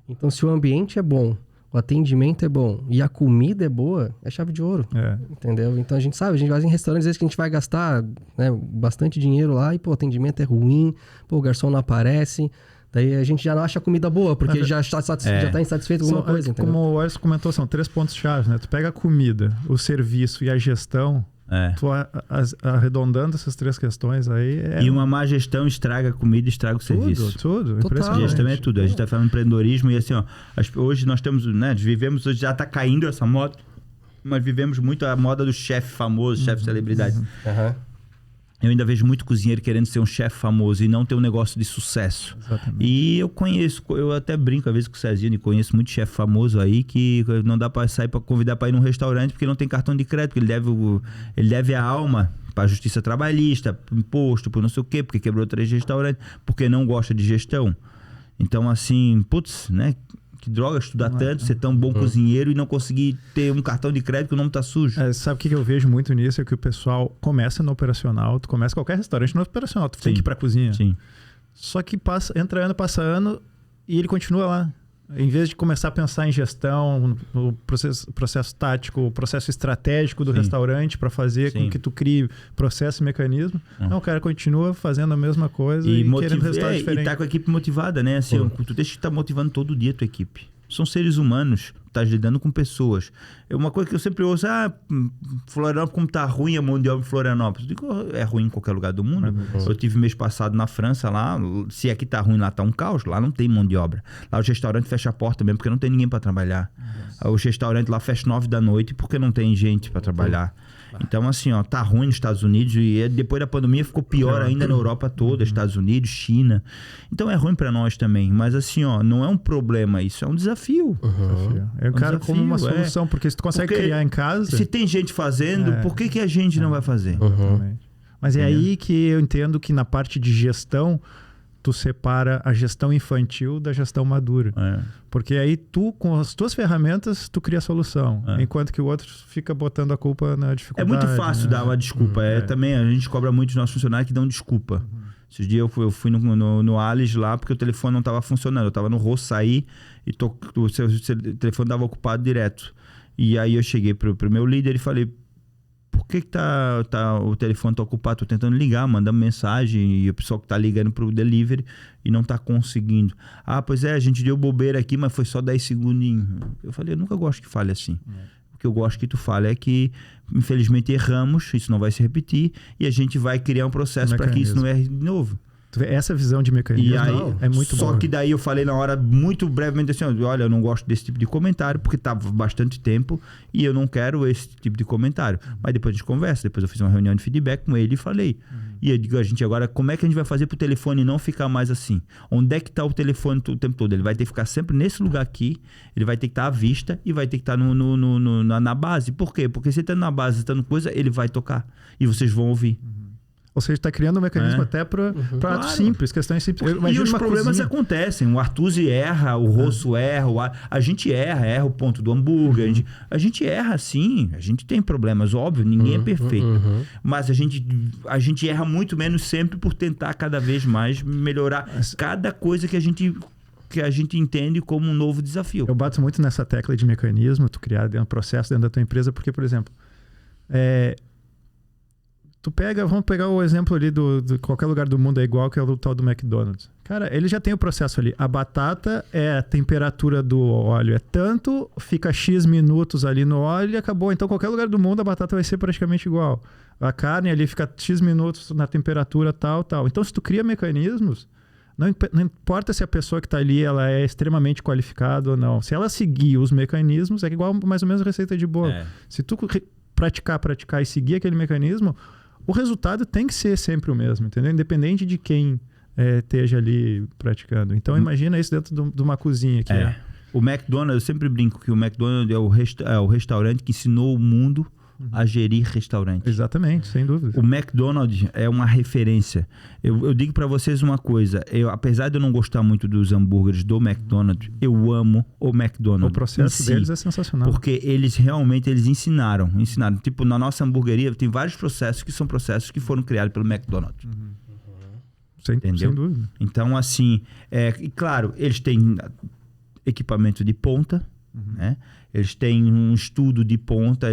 Então, se o ambiente é bom, o atendimento é bom e a comida é boa, é chave de ouro. Entendeu? Então, a gente sabe, a gente vai em restaurantes, às vezes que a gente vai gastar, né, bastante dinheiro lá e, pô, o atendimento é ruim, pô, o garçom não aparece. Daí a gente já não acha a comida boa, porque já está insatisfeito com alguma coisa, entendeu? Como o Alisson comentou, são 3 pontos-chave, né? Tu pega a comida, o serviço e a gestão, tu arredondando essas 3 questões aí... E uma má gestão estraga a comida, estraga o serviço. Tudo. Total. Gestão é tudo. A gente está falando de empreendedorismo e assim, ó, hoje nós temos, né, vivemos, hoje já está caindo essa moda, mas vivemos muito a moda do chefe famoso, chefe celebridade. Eu ainda vejo muito cozinheiro querendo ser um chefe famoso e não ter um negócio de sucesso. Exatamente. E eu até brinco às vezes com o Cezinho e conheço muito chefe famoso aí que não dá para sair para convidar para ir num restaurante porque não tem cartão de crédito, ele deve a alma para a justiça trabalhista, imposto, por não sei o quê, porque quebrou 3 restaurantes, porque não gosta de gestão. Então assim, putz, né? Que droga estudar tanto, ser tão bom cozinheiro e não conseguir ter um cartão de crédito que o nome tá sujo. Sabe o que eu vejo muito nisso? É que o pessoal começa no operacional, tu começa qualquer restaurante no operacional, tu tem que ir pra cozinha. Sim. Só que entra ano, passa ano e ele continua lá. Em vez de começar a pensar em gestão, no processo tático, o processo estratégico do restaurante para fazer com que tu crie processo e mecanismo, não, o cara continua fazendo a mesma coisa e querendo resultado diferente. E tá com a equipe motivada, né? Assim, tu deixa que tá motivando todo dia a tua equipe. São seres humanos, tá lidando com pessoas. É uma coisa que eu sempre ouço, Florianópolis, como tá ruim a mão de obra em Florianópolis. Eu digo, é ruim em qualquer lugar do mundo. Eu tive mês passado na França lá, se aqui tá ruim, lá tá um caos, lá não tem mão de obra. Lá os restaurantes fecham a porta mesmo, porque não tem ninguém para trabalhar. Os restaurantes lá fecham 9 da noite, porque não tem gente para trabalhar. Então, assim, ó, tá ruim nos Estados Unidos e depois da pandemia ficou pior ainda na Europa toda, Estados Unidos, China. Então é ruim para nós também, mas assim, ó, não é um problema isso, é um desafio. Eu quero como uma solução, porque se tu consegue criar em casa... Se tem gente fazendo, por que a gente não vai fazer? Mas é aí que eu entendo que na parte de gestão, tu separa a gestão infantil da gestão madura. Porque aí tu, com as tuas ferramentas, tu cria a solução. Enquanto que o outro fica botando a culpa na dificuldade. É muito fácil dar uma desculpa. Também a gente cobra muito dos nossos funcionários que dão desculpa. Esses dias eu fui no Alice lá porque o telefone não estava funcionando. Eu estava no Rosso, saí e o telefone estava ocupado direto. E aí eu cheguei pro meu líder e falei... Por que o telefone tá ocupado? Tô tentando ligar, mandando mensagem e o pessoal que tá ligando pro delivery e não tá conseguindo. Pois é, a gente deu bobeira aqui, mas foi só 10 segundinhos. Eu falei, eu nunca gosto que fale assim. O que eu gosto que tu fale é que, infelizmente, erramos, isso não vai se repetir e a gente vai criar um processo para que isso não erre de novo. Essa visão de mecanismo é muito boa. Só que daí eu falei na hora, muito brevemente assim, olha, eu não gosto desse tipo de comentário, porque tá bastante tempo e eu não quero esse tipo de comentário. Mas depois a gente conversa, depois eu fiz uma reunião de feedback com ele e falei. E eu digo, a gente agora, como é que a gente vai fazer pro telefone não ficar mais assim? Onde é que tá o telefone o tempo todo? Ele vai ter que ficar sempre nesse lugar aqui, ele vai ter que estar à vista e vai ter que estar na base. Por quê? Porque se ele tá na base, tá no coisa, ele vai tocar e vocês vão ouvir. Ou seja, está criando um mecanismo até para pratos simples, questões simples. E os problemas acontecem. O Artusi erra, o Rosso erra, a gente erra o ponto do hambúrguer. A gente erra sim, a gente tem problemas, óbvio, ninguém é perfeito. Mas a gente erra muito menos sempre por tentar cada vez mais melhorar cada coisa que a gente entende como um novo desafio. Eu bato muito nessa tecla de mecanismo, tu criar dentro do processo dentro da tua empresa, porque, por exemplo, vamos pegar o exemplo ali de qualquer lugar do mundo é igual, que é o tal do McDonald's. Cara, ele já tem o processo ali. A batata a temperatura do óleo é tanto, fica X minutos ali no óleo e acabou. Então, qualquer lugar do mundo a batata vai ser praticamente igual. A carne ali fica X minutos na temperatura tal. Então, se tu cria mecanismos, não importa se a pessoa que está ali ela é extremamente qualificada ou não. Se ela seguir os mecanismos, é igual mais ou menos a receita de bolo. Se tu praticar e seguir aquele mecanismo, o resultado tem que ser sempre o mesmo, entendeu? Independente de quem esteja ali praticando. Então, imagina isso dentro de uma cozinha aqui. O McDonald's, eu sempre brinco que o McDonald's é o restaurante que ensinou o mundo a gerir restaurantes. Exatamente, sem dúvida. O McDonald's é uma referência. Eu digo para vocês uma coisa. Apesar de eu não gostar muito dos hambúrgueres do McDonald's, eu amo o McDonald's. O processo deles é sensacional. Porque eles realmente ensinaram. Tipo, na nossa hamburgueria tem vários processos que são processos que foram criados pelo McDonald's. Sem dúvida. Então, assim, e claro, eles têm equipamento de ponta, né? Eles têm um estudo de ponta,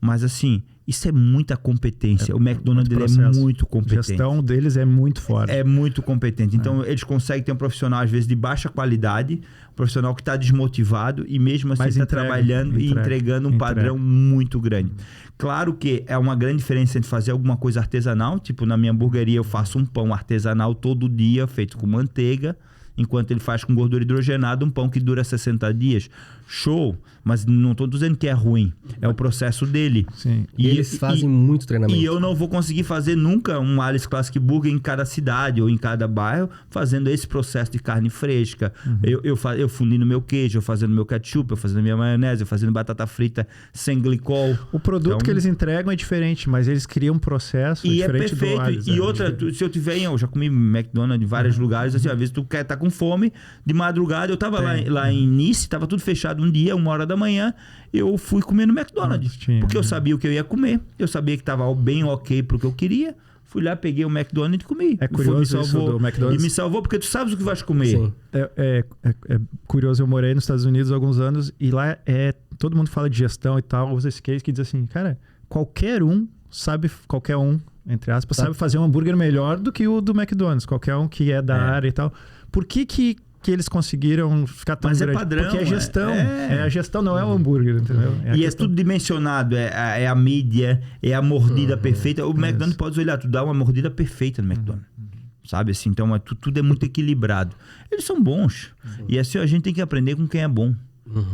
mas assim, isso é muita competência. O McDonald's é muito competente. A gestão deles é muito forte. É muito competente. Então, eles conseguem ter um profissional, às vezes, de baixa qualidade, um profissional que está desmotivado e mesmo assim está trabalhando e entregando um padrão muito grande. Claro que é uma grande diferença entre fazer alguma coisa artesanal, tipo na minha hamburgueria eu faço um pão artesanal todo dia, feito com manteiga, enquanto ele faz com gordura hidrogenada um pão que dura 60 dias. Show! Mas não estou dizendo que é ruim. É o processo dele. Sim. E eles fazem muito treinamento. E eu não vou conseguir fazer nunca um Alice Classic Burger em cada cidade ou em cada bairro fazendo esse processo de carne fresca. Eu fundindo meu queijo, eu fazendo meu ketchup, eu fazendo minha maionese, eu fazendo batata frita sem glicol. O produto que eles entregam é diferente, mas eles criam um processo diferente do Alice. E outra, se eu tiver eu já comi McDonald's em vários lugares, assim, às vezes tu quer estar com fome, de madrugada eu tava lá em Nice, tava tudo fechado um dia, 1h da manhã, eu fui comer no McDonald's. Porque eu sabia o que eu ia comer, eu sabia que tava bem ok pro que eu queria. Fui lá, peguei o McDonald's e comi. É curioso isso do McDonald's. E me salvou porque tu sabes o que vais comer. Sim. É curioso, eu morei nos Estados Unidos há alguns anos e lá todo mundo fala de gestão e tal, usa esse case que diz assim, cara, qualquer um, entre aspas, sabe fazer um hambúrguer melhor do que o do McDonald's. Qualquer um que é da área e tal. Por que eles conseguiram ficar tão grande? Padrão, porque é gestão. A gestão, não é o hambúrguer, entendeu? É tudo dimensionado. É a mídia, é a mordida perfeita. O McDonald's pode olhar, tu dá uma mordida perfeita no McDonald's. Sabe assim? Então tudo é muito equilibrado. Eles são bons. E assim a gente tem que aprender com quem é bom.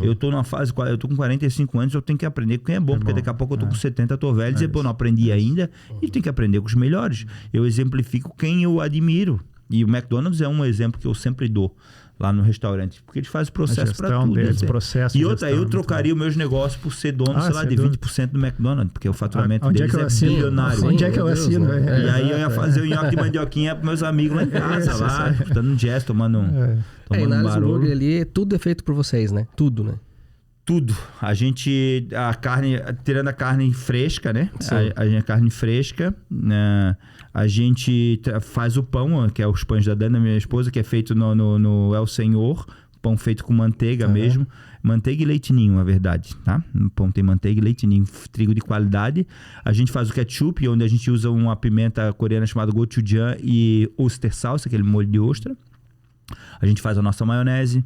Eu tô numa fase, eu tô com 45 anos, eu tenho que aprender com quem é bom, porque daqui a pouco eu tô com 70, tô velho, e dizer, pô, não aprendi ainda, e tem que aprender com os melhores. Eu exemplifico quem eu admiro. E o McDonald's é um exemplo que eu sempre dou lá no restaurante, porque eles fazem processo para tudo. Deles, processo e outra, eu trocaria os meus negócios por ser dono, sei lá, de 20% do McDonald's, porque o faturamento deles é bilionário. Onde é que eu assino? E aí eu ia fazer o nhoque de mandioquinha para meus amigos lá em casa, lá, dando um gesto, tomando um barulho. Ali, tudo é feito por vocês, né? Tudo, né? Tudo. A carne, tirando a carne fresca, né? A carne fresca, né? A gente faz o pão, que é os pães da Dana, minha esposa, que é feito no El Senhor, pão feito com manteiga mesmo. Manteiga e leite ninho, na verdade, tá? O pão tem manteiga e leite ninho, trigo de qualidade. A gente faz o ketchup, onde a gente usa uma pimenta coreana chamada gochujang e oyster sauce, aquele molho de ostra. A gente faz a nossa maionese,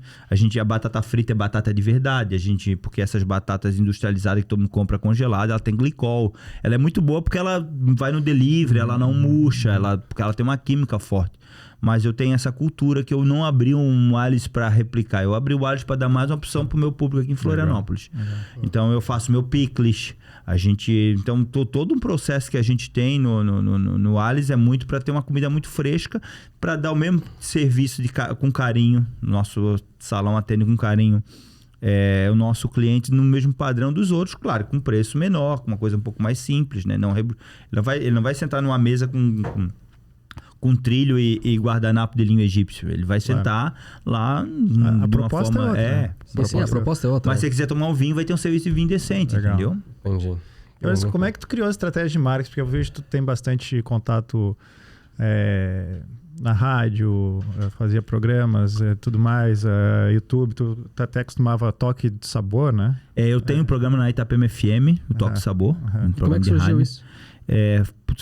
a batata frita é batata de verdade, porque essas batatas industrializadas que todo mundo compra congelada, ela tem glicol. Ela é muito boa porque ela vai no delivery, ela não murcha, porque ela tem uma química forte. Mas eu tenho essa cultura que eu não abri um Alice para replicar. Eu abri o Alice para dar mais uma opção para o meu público aqui em Florianópolis. Então eu faço meu pickles. Então todo um processo que a gente tem no Alice é muito para ter uma comida muito fresca, para dar o mesmo serviço com carinho. Nosso salão atende com carinho o nosso cliente no mesmo padrão dos outros, claro, com preço menor, com uma coisa um pouco mais simples, né? Ele não vai sentar numa mesa com trilho e guardanapo de linho egípcio. Ele vai sentar lá a proposta forma... é outra. A proposta é outra. Mas se você quiser tomar um vinho, vai ter um serviço de vinho decente, Legal. entendeu? Entendi. Mas como é que tu criou a estratégia de marketing? Porque eu vejo que tu tem bastante contato na rádio, fazia programas, tudo mais, YouTube. Tu até costumava toque de sabor, né? Eu tenho um programa na Itapema FM, o Toque Sabor. Um Como é programa que de surgiu rádio. isso?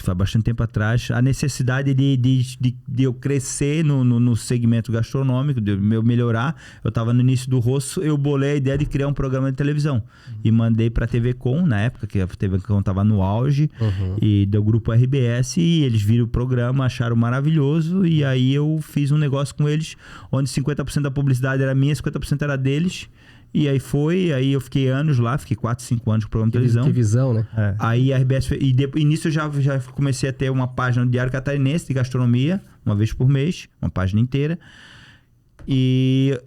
Faz bastante tempo atrás, a necessidade de eu crescer no segmento gastronômico, de eu melhorar. Eu estava no início do rosto, eu bolei a ideia de criar um programa de televisão e mandei para a TV Com, na época que a TV Com estava no auge, e do grupo RBS, e eles viram o programa, acharam maravilhoso, e aí eu fiz um negócio com eles onde 50% da publicidade era minha, 50% era deles. E aí eu fiquei anos lá, fiquei 4, 5 anos com o programa de televisão. Que visão, né? Aí a RBS... E nisso eu já comecei a ter uma página no Diário Catarinense de gastronomia, uma vez por mês, uma página inteira. E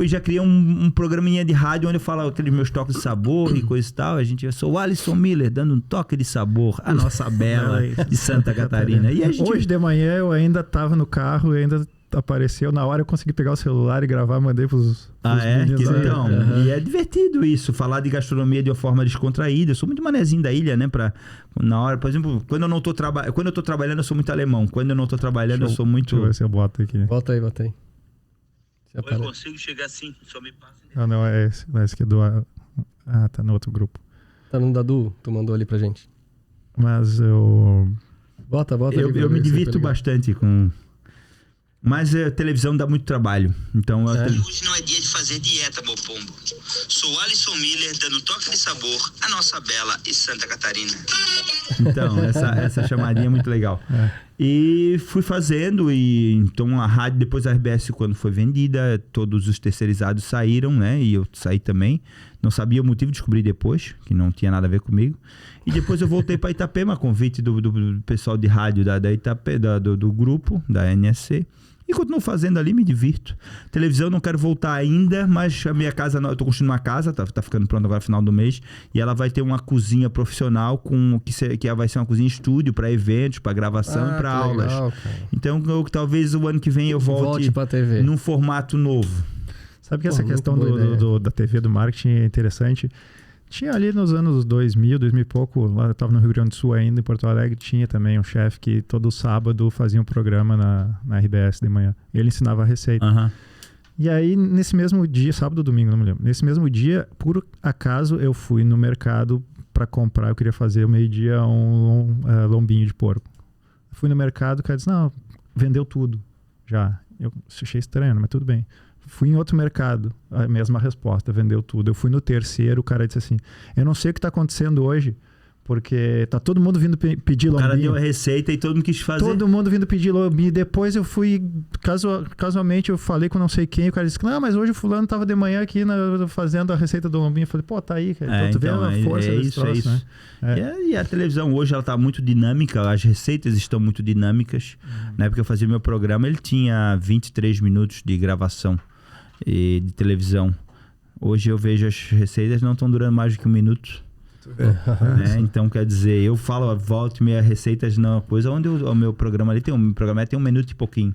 já criei um programinha de rádio onde eu falo aqueles meus toques de sabor e coisa e tal. Eu sou o Alisson Miller, dando um toque de sabor à nossa bela de Santa Catarina. E Hoje de manhã eu ainda estava no carro e ainda apareceu. Na hora eu consegui pegar o celular e gravar, mandei pros meninos. Então, e é divertido isso, falar de gastronomia de uma forma descontraída. Eu sou muito manezinho da ilha, né? Na hora, por exemplo, quando eu tô trabalhando, eu sou muito alemão. Quando eu não tô trabalhando, eu sou muito... Deixa eu ver se eu boto aqui. Bota aí. Eu consigo chegar assim, só me passa. Não, é esse. Esse que é do... tá no outro grupo. Tá no Dadu, tu mandou ali pra gente. Mas eu... Bota Eu me divirto bastante com... Mas a televisão dá muito trabalho. Então, Hoje não é dia de fazer dieta, meu pombo. Sou Alisson Miller, dando toque de sabor à nossa bela e Santa Catarina. Então, essa chamadinha é muito legal. E fui fazendo, e então a rádio, depois da RBS, quando foi vendida, todos os terceirizados saíram, né? E eu saí também. Não sabia o motivo, descobri depois, que não tinha nada a ver comigo. E depois eu voltei para Itapema, convite do pessoal de rádio da Itapema, do grupo, da NSC. E continuo fazendo ali, me divirto. Televisão não quero voltar ainda, mas a minha casa, eu tô construindo uma casa, tá ficando pronto agora no final do mês, e ela vai ter uma cozinha profissional que vai ser uma cozinha estúdio para eventos, para gravação e para aulas. Legal, então talvez o ano que vem eu volte pra TV. num formato novo. Sabe que essa questão da TV, do marketing é interessante. Tinha ali nos anos 2000 e pouco, lá eu estava no Rio Grande do Sul ainda, em Porto Alegre, tinha também um chefe que todo sábado fazia um programa na RBS de manhã. Ele ensinava a receita. E aí, nesse mesmo dia, sábado ou domingo, não me lembro. Nesse mesmo dia, por acaso, eu fui no mercado para comprar, eu queria fazer ao meio-dia um lombinho de porco. Fui no mercado, o cara disse, não, vendeu tudo já. Eu achei estranho, mas tudo bem. Fui em outro mercado, a mesma resposta, vendeu tudo. Eu fui no terceiro, o cara disse assim, eu não sei o que está acontecendo hoje, porque tá todo mundo vindo pedir lombinho. O cara deu a receita e todo mundo quis fazer. Todo mundo vindo pedir lombinho. Depois eu fui, casualmente, eu falei com não sei quem, o cara disse, não, mas hoje o fulano tava de manhã aqui fazendo a receita do lombinho. Eu falei, pô, tá aí, cara. Então, tu vê a força desse troço, né? E a televisão hoje, ela tá muito dinâmica, as receitas estão muito dinâmicas. Na época que eu fazia meu programa, ele tinha 23 minutos de gravação de televisão. Hoje eu vejo as receitas não estão durando mais do que 1 minuto. Né? Então, quer dizer, eu falo, volta minhas receitas não, coisa onde o meu programa ali tem 1 minuto e pouquinho.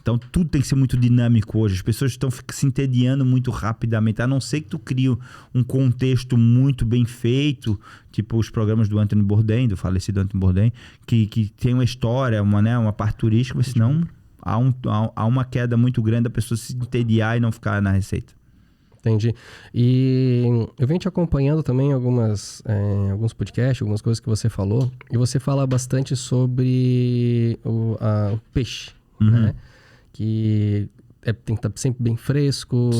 Então tudo tem que ser muito dinâmico hoje. As pessoas estão se entediando muito rapidamente, a não ser que tu crie um contexto muito bem feito, tipo os programas do Antônio Bourdain, do falecido Antônio Bourdain, que tem uma história, uma parte turística, mas senão há uma queda muito grande da pessoa se entediar e não ficar na receita. Entendi. E eu venho te acompanhando também alguns podcasts, algumas coisas que você falou, e você fala bastante sobre o peixe, né? Que tem que estar sempre bem fresco,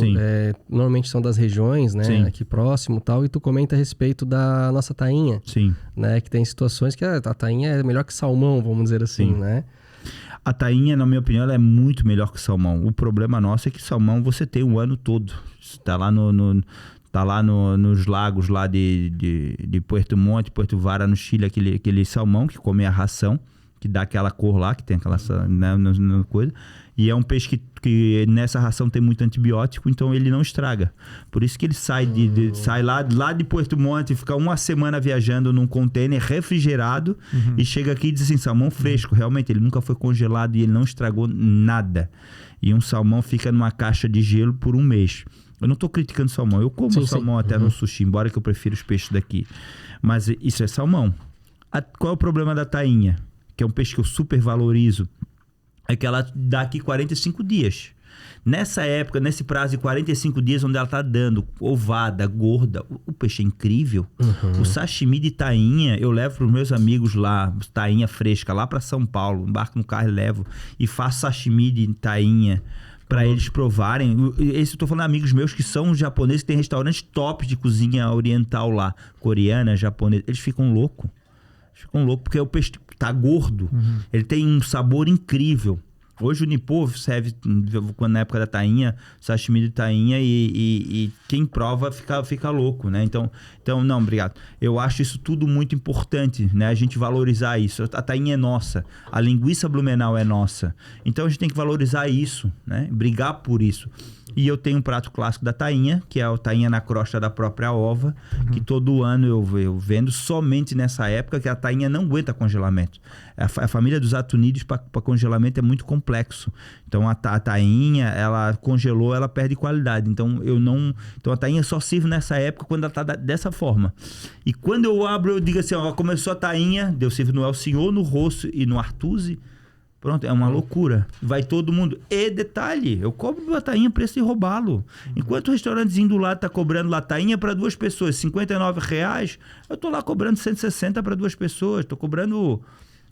normalmente são das regiões, né? Sim. Aqui próximo e tal, e tu comenta a respeito da nossa tainha. Sim. Né? Que tem situações que a tainha é melhor que salmão, vamos dizer assim, né? A tainha, na minha opinião, ela é muito melhor que o salmão. O problema nosso é que salmão você tem o ano todo. Está lá nos lagos lá de Puerto Montt, Puerto Vara, no Chile, aquele salmão que come a ração, que dá aquela cor lá, que tem aquela coisa. E é um peixe que nessa ração tem muito antibiótico, então ele não estraga. Por isso que ele sai, sai lá de Puerto Montt, fica uma semana viajando num container refrigerado e chega aqui e diz assim, salmão fresco. Realmente, ele nunca foi congelado e ele não estragou nada. E um salmão fica numa caixa de gelo por um mês. Eu não estou criticando salmão. Eu como salmão até no sushi, embora que eu prefira os peixes daqui. Mas isso é salmão. Qual é o problema da tainha? Que é um peixe que eu super valorizo. É que ela dá aqui 45 dias. Nessa época, nesse prazo de 45 dias, onde ela tá dando ovada, gorda, o peixe é incrível. O sashimi de tainha, eu levo pros meus amigos lá, tainha fresca, lá para São Paulo, embarco no carro e levo, e faço sashimi de tainha para eles provarem. Esse eu tô falando de amigos meus que são japoneses, que tem restaurantes top de cozinha oriental lá, coreana, japonesa, eles ficam loucos. Ficam loucos porque o peixe tá gordo. Ele tem um sabor incrível. Hoje o Nippon serve, na época da tainha, sashimi de tainha, e quem prova fica louco, né? Então, não, obrigado. Eu acho isso tudo muito importante, né? A gente valorizar isso. A tainha é nossa, a linguiça Blumenau é nossa. Então a gente tem que valorizar isso, né? Brigar por isso. E eu tenho um prato clássico da tainha, que é a tainha na crosta da própria ova, que todo ano eu vendo somente nessa época, que a tainha não aguenta congelamento. A família dos atunídeos para congelamento é muito complexo. Então a tainha, ela congelou, ela perde qualidade. Então a tainha só sirve nessa época quando ela está dessa forma. E quando eu abro, eu digo assim, ó, começou a tainha, eu sirvo no El Senhor, no Rosso e no Artusi. Pronto, é uma loucura. Vai todo mundo. E detalhe, eu cobro a tainha preço de roubá-lo. Enquanto o restaurantezinho do lado tá cobrando lá tainha para 2 pessoas, R$59, eu tô lá cobrando 160 para 2 pessoas. Tô cobrando...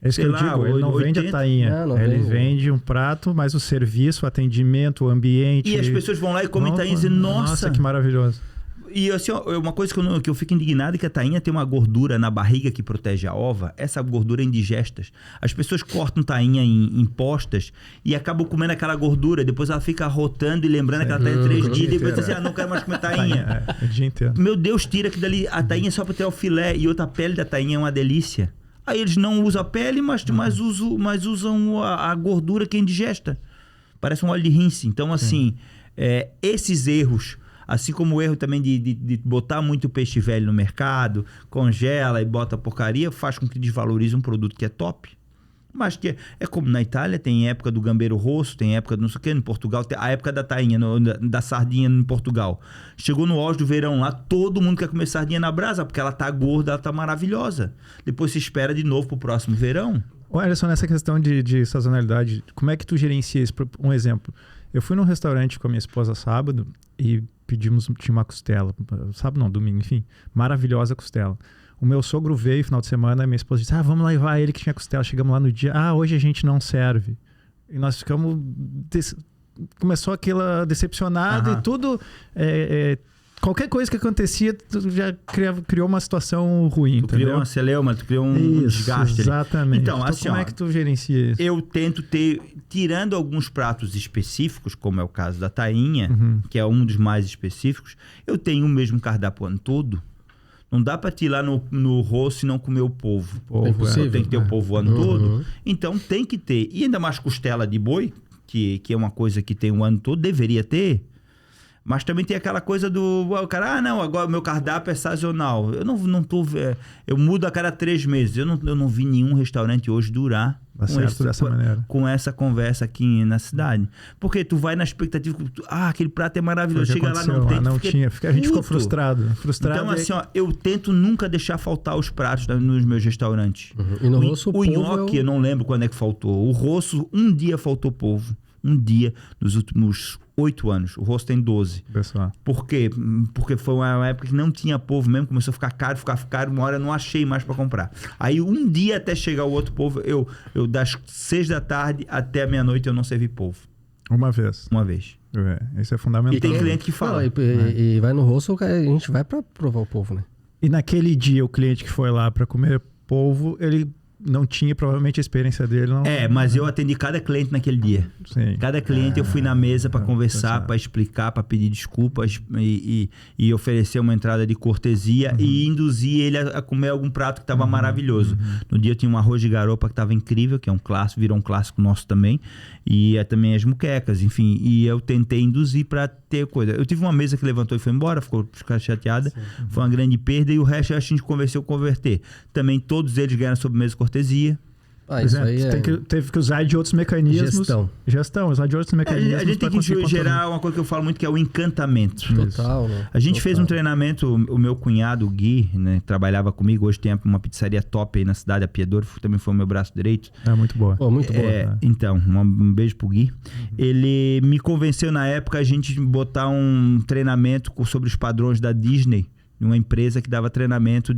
É isso que eu digo, ele não 80. vende a tainha. Ele vende um prato, mas o serviço, o atendimento, o ambiente... E as pessoas vão lá e comem tainha e dizem, nossa, que maravilhoso. E assim, ó, uma coisa que eu fico indignado é que a tainha tem uma gordura na barriga que protege a ova. Essa gordura é indigesta. As pessoas cortam tainha em postas e acabam comendo aquela gordura. Depois ela fica rotando e lembrando aquela tainha 3 dias. Depois diz assim, não quero mais comer tainha. O dia inteiro. Meu Deus, tira que dali. A tainha é só para ter o filé e outra pele da tainha é uma delícia. Aí eles não usam a pele, mas usam a gordura que é indigesta. Parece um óleo de rinse. Então, assim, esses erros... Assim como o erro também de botar muito peixe velho no mercado, congela e bota porcaria, faz com que desvalorize um produto que é top. Mas que é como na Itália, tem época do gambeiro rosso, tem época do não sei o que, no Portugal, tem a época da tainha, da sardinha em Portugal. Chegou no auge do verão lá, todo mundo quer comer sardinha na brasa, porque ela tá gorda, ela tá maravilhosa. Depois se espera de novo pro próximo verão. Olha só, nessa questão de sazonalidade, como é que tu gerencia isso? Um exemplo, eu fui num restaurante com a minha esposa sábado e tinha uma costela, sábado não, domingo, enfim, maravilhosa costela. O meu sogro veio final de semana, minha esposa disse, vamos levar ele que tinha costela. Chegamos lá no dia, hoje a gente não serve. E nós ficamos, começou aquela decepcionada e tudo, qualquer coisa que acontecia, tu já criou uma situação ruim, tu criou uma celeuma, tu criou um desgaste. Exatamente. Então, assim, como é que tu gerencia isso? Eu tento tirando alguns pratos específicos, como é o caso da tainha, que é um dos mais específicos, eu tenho o mesmo cardápio o ano todo. Não dá para tirar no rosto e não comer o polvo. É impossível. Tem que ter o polvo o ano todo. Então tem que ter. E ainda mais costela de boi, que é uma coisa que tem o ano todo, deveria ter. Mas também tem aquela coisa do... O cara, não, agora o meu cardápio é sazonal. Eu não tô... Eu mudo a cada 3 meses. Eu não vi nenhum restaurante hoje durar com essa conversa aqui na cidade. Porque tu vai na expectativa... aquele prato é maravilhoso. Chega lá, não tem... A gente ficou frustrado. Então, assim, ó, eu tento nunca deixar faltar os pratos nos meus restaurantes. E no rosso, o nhoque, eu não lembro quando é que faltou. O rosso, um dia faltou polvo. Um dia, nos últimos 8 anos. O rosto tem 12. Pessoal. Por quê? Porque foi uma época que não tinha polvo mesmo, começou a ficar caro, uma hora eu não achei mais para comprar. Aí um dia até chegar o outro polvo, eu das 6 da tarde até a meia-noite eu não servi polvo. Uma vez. Isso é fundamental. E tem cliente que fala. E vai no rosto, a gente vai para provar o polvo, né? E naquele dia o cliente que foi lá para comer polvo, ele não tinha provavelmente a experiência dele. Não... Mas eu atendi cada cliente naquele dia. Sim. Cada cliente eu fui na mesa para conversar, para explicar, para pedir desculpas e oferecer uma entrada de cortesia e induzir ele a comer algum prato que estava maravilhoso. No dia eu tinha um arroz de garopa que estava incrível, que é um clássico, virou um clássico nosso também. E também as muquecas, enfim. E eu tentei induzir para ter coisa. Eu tive uma mesa que levantou e foi embora, ficou chateada. Foi uma grande perda e o resto a gente converter. Também todos eles ganharam sobremesa e cortesia. Isso aí teve que usar de outros mecanismos. Gestão, usar de outros mecanismos. A gente tem que gerar uma coisa que eu falo muito, que é o encantamento. Total, né? A gente fez um treinamento, o meu cunhado, o Gui, né, trabalhava comigo, hoje tem uma pizzaria top aí na cidade, a Piedor, também foi o meu braço direito. É muito boa. Muito boa. Então, um beijo pro Gui. Ele me convenceu na época a gente botar um treinamento sobre os padrões da Disney, uma empresa que dava treinamento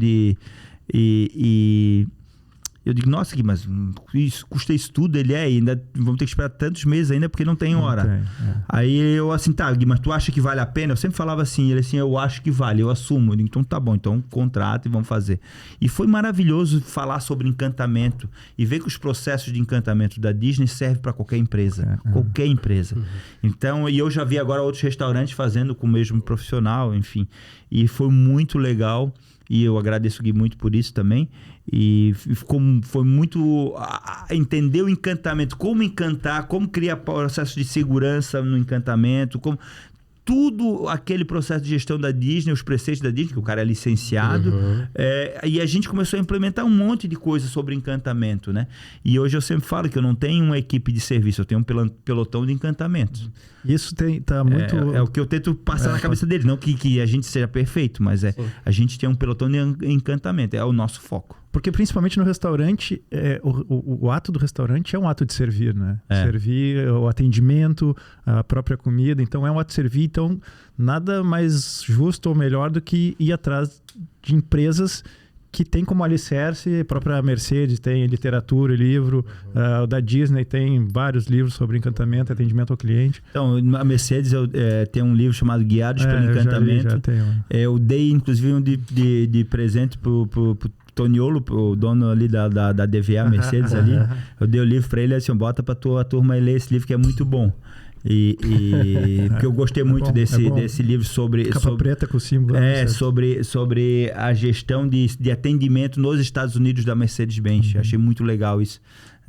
eu digo, nossa, Gui, mas isso, custa isso tudo, ainda vamos ter que esperar tantos meses ainda porque não tem hora. Aí eu assim, tá, Gui, mas tu acha que vale a pena? Eu sempre falava assim, ele assim, eu acho que vale, eu assumo. Eu digo, então tá bom, então contrata e vamos fazer. E foi maravilhoso falar sobre encantamento e ver que os processos de encantamento da Disney servem para qualquer empresa. Qualquer empresa. Então, e eu já vi agora outros restaurantes fazendo com o mesmo profissional, enfim. E foi muito legal. E eu agradeço o Gui muito por isso também. E foi muito... entender o encantamento, como encantar, como criar processo de segurança no encantamento, como... Tudo aquele processo de gestão da Disney, os preceitos da Disney, que o cara é licenciado. E a gente começou a implementar um monte de coisas sobre encantamento, né? E hoje eu sempre falo que eu não tenho uma equipe de serviço, eu tenho um pelotão de encantamento. Isso tá muito... É o que eu tento passar na cabeça deles. Não que a gente seja perfeito, mas a gente tem um pelotão de encantamento. É o nosso foco. Porque principalmente no restaurante, o ato do restaurante é um ato de servir, né? Servir, o atendimento, a própria comida. Então é um ato de servir. Então nada mais justo ou melhor do que ir atrás de empresas que tem como alicerce, a própria Mercedes tem literatura, livro, o da Disney tem vários livros sobre encantamento, atendimento ao cliente. Então, a Mercedes tem um livro chamado Guiados pelo Encantamento. Eu dei, inclusive, um de presente pro Toniolo, o dono ali da DVA Mercedes ali. Eu dei o livro para ele assim, bota pra tua turma ler esse livro que é muito bom. Porque eu gostei muito desse livro sobre... Capa preta com o símbolo. Sobre a gestão de atendimento nos Estados Unidos da Mercedes-Benz. Achei muito legal isso.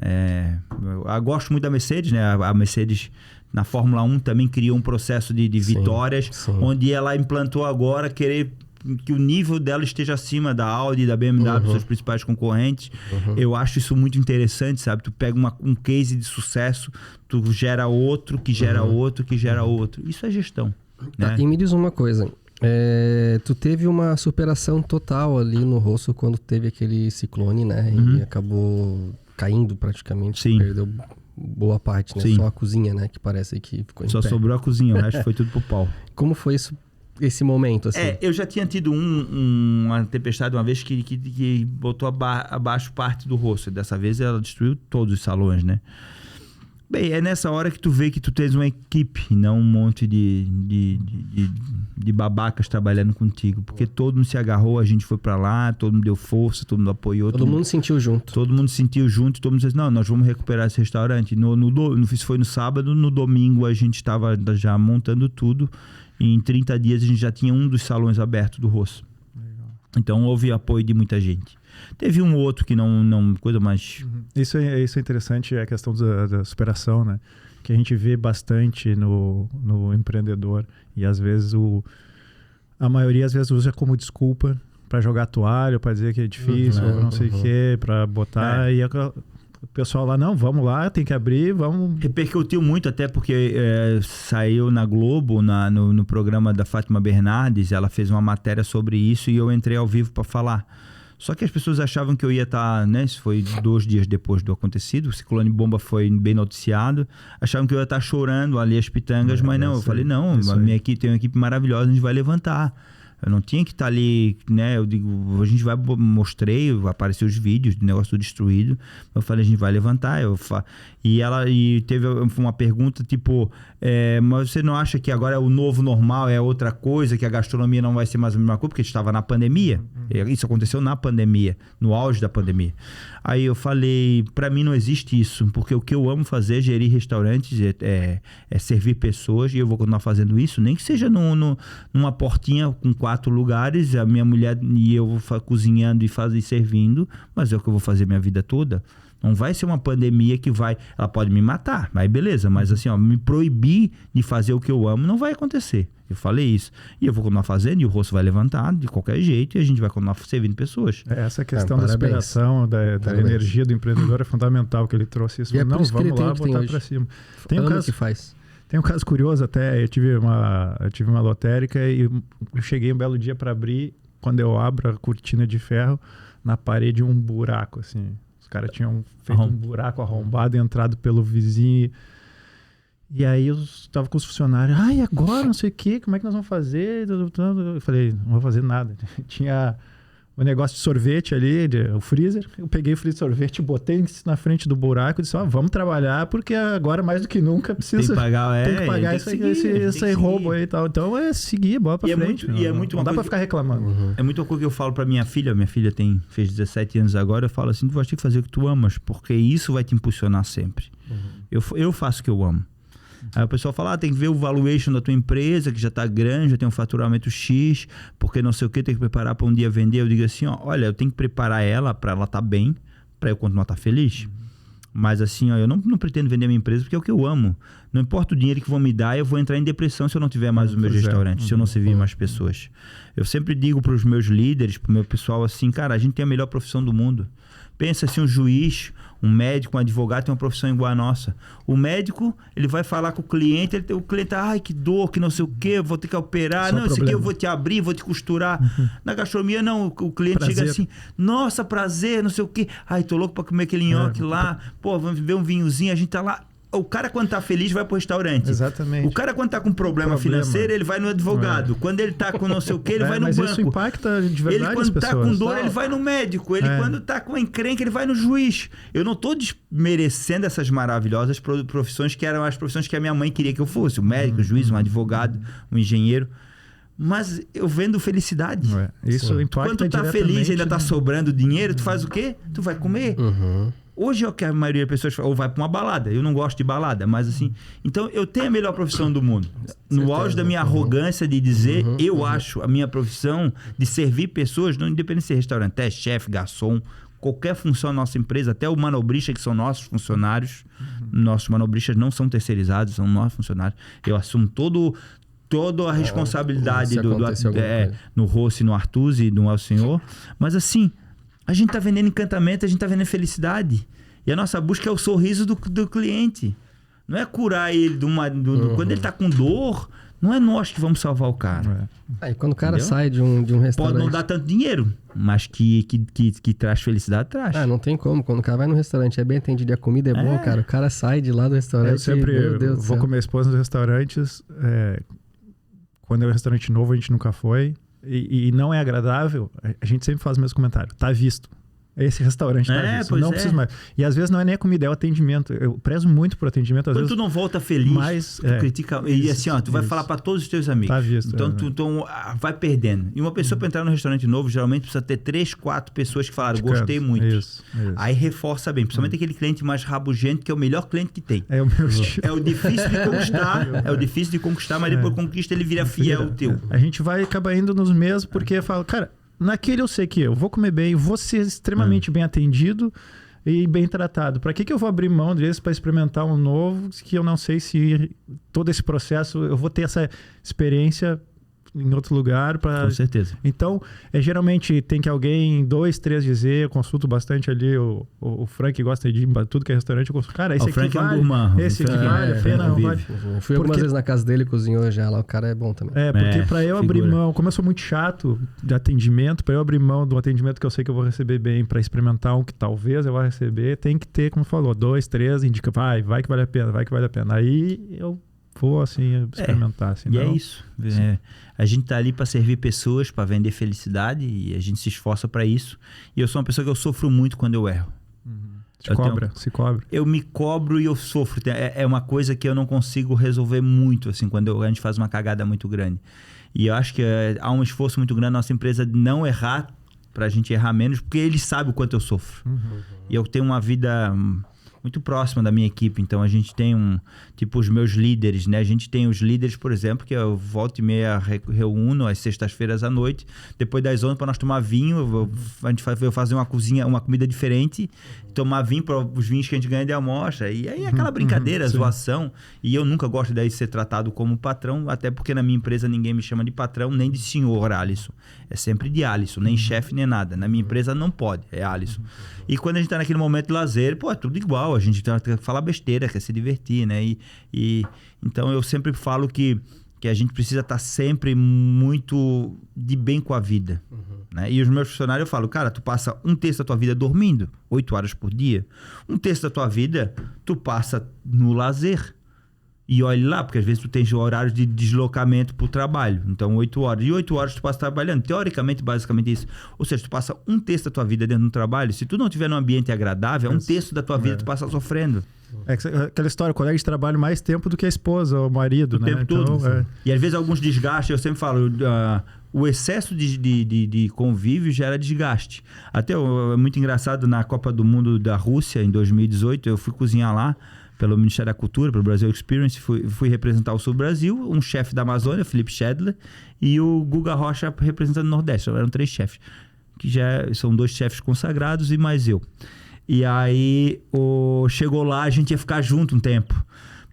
Eu gosto muito da Mercedes, né? A Mercedes na Fórmula 1 também criou um processo de vitórias, onde ela implantou agora querer que o nível dela esteja acima da Audi, da BMW, seus principais concorrentes. Eu acho isso muito interessante, sabe? Tu pega um case de sucesso, tu gera outro, que gera outro, que gera outro. Isso é gestão. Né? E me diz uma coisa, tu teve uma superação total ali no Rosso quando teve aquele ciclone, né? E acabou caindo praticamente, perdeu boa parte, né? Só a cozinha, né? Que parece que ficou em pé. Só sobrou a cozinha, o resto foi tudo pro pau. Como foi isso? Esse momento, assim? Eu já tinha tido uma tempestade uma vez que botou abaixo parte do rosto. Dessa vez ela destruiu todos os salões, né? Bem, é nessa hora que tu vê que tu tens uma equipe, não um monte de babacas trabalhando contigo. Porque todo mundo se agarrou, a gente foi pra lá, todo mundo deu força, todo mundo apoiou. Todo mundo sentiu junto. Todo mundo sentiu junto, todo mundo disse, não, nós vamos recuperar esse restaurante. Isso foi no sábado, no domingo a gente estava já montando tudo. Em 30 dias a gente já tinha um dos salões abertos do Rosso. Então houve apoio de muita gente. Teve um outro que não coisa mais... Isso é interessante, a questão da superação, né? Que a gente vê bastante no empreendedor. E às vezes a maioria às vezes usa como desculpa para jogar toalha, para dizer que é difícil, ou não sei o quê, para botar... E o pessoal lá, não, vamos lá, tem que abrir, vamos... Repercutiu muito, até porque saiu na Globo, no programa da Fátima Bernardes, ela fez uma matéria sobre isso e eu entrei ao vivo para falar. Só que as pessoas achavam que eu ia estar, né? Isso foi 2 dias depois do acontecido, o ciclone bomba foi bem noticiado, achavam que eu ia estar chorando ali as pitangas, mas não, eu falei, não, a minha equipe tem uma equipe maravilhosa, a gente vai levantar. Eu não tinha que estar ali, né? Eu digo, a gente mostrei, apareceu os vídeos do negócio tudo destruído. Eu falei, a gente vai levantar. E teve uma pergunta tipo, mas você não acha que agora o novo normal é outra coisa, que a gastronomia não vai ser mais a mesma coisa? Porque a gente estava na pandemia. Isso aconteceu na pandemia, no auge da pandemia. Aí eu falei, para mim não existe isso, porque o que eu amo fazer é gerir restaurantes, é servir pessoas, e eu vou continuar fazendo isso, nem que seja numa portinha com 4 lugares, a minha mulher e eu cozinhando e servindo, mas é o que eu vou fazer minha vida toda. Não vai ser uma pandemia que ela pode me matar, mas beleza, mas assim, me proibir de fazer o que eu amo não vai acontecer. Eu falei isso. E eu vou continuar fazendo, e o rosto vai levantar de qualquer jeito, e a gente vai continuar servindo pessoas. Essa questão da inspiração, da energia do empreendedor é fundamental, que ele trouxe isso. E não, vamos lá botar para cima. Tem um caso que faz. Tem um caso curioso até, eu tive uma lotérica e eu cheguei um belo dia para abrir, quando eu abro a cortina de ferro, na parede um buraco, assim. Os caras tinham feito um buraco arrombado e entrado pelo vizinho. E aí eu estava com os funcionários, e agora, não sei o quê, como é que nós vamos fazer? Eu falei, não vou fazer nada. Tinha o negócio de sorvete ali, o freezer. Eu peguei o freezer de sorvete, botei na frente do buraco e disse, vamos trabalhar, porque agora mais do que nunca precisa... Tem que pagar esse roubo aí e tal. Então seguir, bola pra frente. Não dá pra ficar reclamando. É muito uma coisa que eu falo pra minha filha. Minha filha fez 17 anos agora. Eu falo assim, tu vai ter que fazer o que tu amas, porque isso vai te impulsionar sempre. Eu faço o que eu amo. Aí o pessoal fala, tem que ver o valuation da tua empresa, que já está grande, já tem um faturamento X, porque não sei o que, tem que preparar para um dia vender. Eu digo assim, olha, eu tenho que preparar ela para ela estar bem, para eu continuar a estar feliz. Mas assim, eu não pretendo vender minha empresa porque é o que eu amo. Não importa o dinheiro que vão me dar, eu vou entrar em depressão se eu não tiver mais os meus restaurantes, se eu não servir mais pessoas. Eu sempre digo para os meus líderes, para o meu pessoal assim, cara, a gente tem a melhor profissão do mundo. Pensa assim, um juiz, um médico, um advogado tem uma profissão igual a nossa. O médico, ele vai falar com o cliente, o cliente, que dor, que não sei o quê, vou ter que operar, só não, isso aqui eu vou te abrir, vou te costurar. Na gastronomia, não, o cliente chega assim, nossa, prazer, não sei o quê, tô louco pra comer aquele nhoque lá, vamos beber um vinhozinho, a gente tá lá. O cara, quando tá feliz, vai pro restaurante. Exatamente. O cara, quando tá com problema financeiro, ele vai no advogado. Quando ele tá com não sei o que, ele vai no banco. Mas isso impacta de verdade ele, quando as pessoas. Tá com dor, ele vai no médico. Ele, quando tá com encrenca, ele vai no juiz. Eu não tô desmerecendo essas maravilhosas profissões que eram as profissões que a minha mãe queria que eu fosse. Um médico, um juiz, um advogado, um engenheiro. Mas eu vendo felicidade. Isso impacta quando tu tá feliz e ainda tá sobrando dinheiro, tu faz o quê? Tu vai comer. Hoje é o que a maioria das pessoas fala, ou vai para uma balada. Eu não gosto de balada, mas assim... Então, eu tenho a melhor profissão do mundo. No auge da minha arrogância de dizer, eu acho a minha profissão de servir pessoas, não independente de ser restaurante, até chefe, garçom, qualquer função da nossa empresa, até o manobrista, que são nossos funcionários. Nossos manobristas não são terceirizados, são nossos funcionários. Eu assumo toda a responsabilidade no Rossi, no Artusi e no El Senhor. Mas assim... A gente está vendendo encantamento, a gente está vendendo felicidade. E a nossa busca é o sorriso do cliente. Não é curar ele quando ele está com dor, não é nós que vamos salvar o cara. E quando o cara sai de um restaurante... Pode não dar tanto dinheiro, mas que traz felicidade, traz. Não tem como. Quando o cara vai no restaurante, é bem atendido e a comida é boa, cara. O cara sai de lá do restaurante. Eu sempre vou com minha esposa nos restaurantes. Quando é um restaurante novo, a gente nunca foi. E não é agradável, a gente sempre faz o mesmo comentário. Tá visto. Esse restaurante tá visto. Não precisa mais. E às vezes não é nem a comida, é o atendimento. Eu prezo muito por atendimento. Às Quando vezes, tu não volta feliz, tu critica. E assim, tu vai falar para todos os teus amigos. Tá visto. Então, tu vai perdendo. E uma pessoa para entrar no restaurante novo, geralmente precisa ter 3, 4 pessoas que falaram, gostei muito. Isso. Aí reforça bem. Principalmente aquele cliente mais rabugento, que é o melhor cliente que tem. É o meu estilo. É o difícil de conquistar. Mas depois conquista, ele vira fiel ao teu. A gente vai acabar indo nos mesmos, porque eu falo, cara... Naquele eu sei que eu vou comer bem, vou ser extremamente bem atendido e bem tratado. Para que eu vou abrir mão desse para experimentar um novo que eu não sei se todo esse processo eu vou ter essa experiência em outro lugar. Com certeza. Então, geralmente tem que alguém, 2, 3 dizer, eu consulto bastante ali o Frank gosta de tudo que é restaurante, eu consulto, cara, esse aqui Frank vale, esse aqui vale, a pena, não vale. Eu fui algumas vezes na casa dele, cozinhou já lá, o cara é bom também. Porque para eu abrir mão, como eu sou muito chato de atendimento, para eu abrir mão do atendimento que eu sei que eu vou receber bem, para experimentar um que talvez eu vá receber, tem que ter, como falou, 2, 3, indica, vai que vale a pena, Aí eu vou assim experimentar. Assim, e é isso. A gente tá ali para servir pessoas, para vender felicidade, e a gente se esforça para isso. E eu sou uma pessoa que eu sofro muito quando eu erro. Se cobra. Eu me cobro e eu sofro. É uma coisa que eu não consigo resolver muito, assim, quando a gente faz uma cagada muito grande. E eu acho que há um esforço muito grande na nossa empresa de não errar, pra gente errar menos, porque eles sabem o quanto eu sofro. E eu tenho uma vida muito próxima da minha equipe, então a gente tem os meus líderes, né? A gente tem os líderes, por exemplo, que eu volta e meia reúno às sextas-feiras à noite, depois das 11 para nós tomar vinho, eu fazer uma comida diferente, tomar vinho para os vinhos que a gente ganha de amostra, e aí aquela brincadeira, zoação, e eu nunca gosto de ser tratado como patrão, até porque na minha empresa ninguém me chama de patrão, nem de senhor Alisson, é sempre de Alisson, nem chefe nem nada, na minha empresa não pode, é Alisson. E quando a gente tá naquele momento de lazer, é tudo igual, a gente quer falar besteira, quer se divertir, né? E então eu sempre falo que a gente precisa estar sempre muito de bem com a vida. Né? E os meus funcionários, eu falo, cara, tu passa um terço da tua vida dormindo, 8 horas por dia. Um terço da tua vida, tu passa no lazer. E olhe lá, porque às vezes tu tens horários de deslocamento pro trabalho. Então, 8 horas. E 8 horas tu passa trabalhando. Teoricamente, basicamente isso. Ou seja, tu passa um terço da tua vida dentro do trabalho. Se tu não tiver num ambiente agradável, um terço da tua vida tu passa sofrendo. Aquela história, o colega de trabalho mais tempo do que a esposa ou o marido, né? O tempo todo. E às vezes alguns desgastes, eu sempre falo... o excesso de convívio gera desgaste. Até é muito engraçado, na Copa do Mundo da Rússia, em 2018, eu fui cozinhar lá, pelo Ministério da Cultura, pelo Brasil Experience, fui representar o Sul do Brasil, um chefe da Amazônia, Felipe Schedler, e o Guga Rocha representando o Nordeste. Eram 3 chefes, que já são 2 chefes consagrados e mais eu. E aí, chegou lá, a gente ia ficar junto um tempo.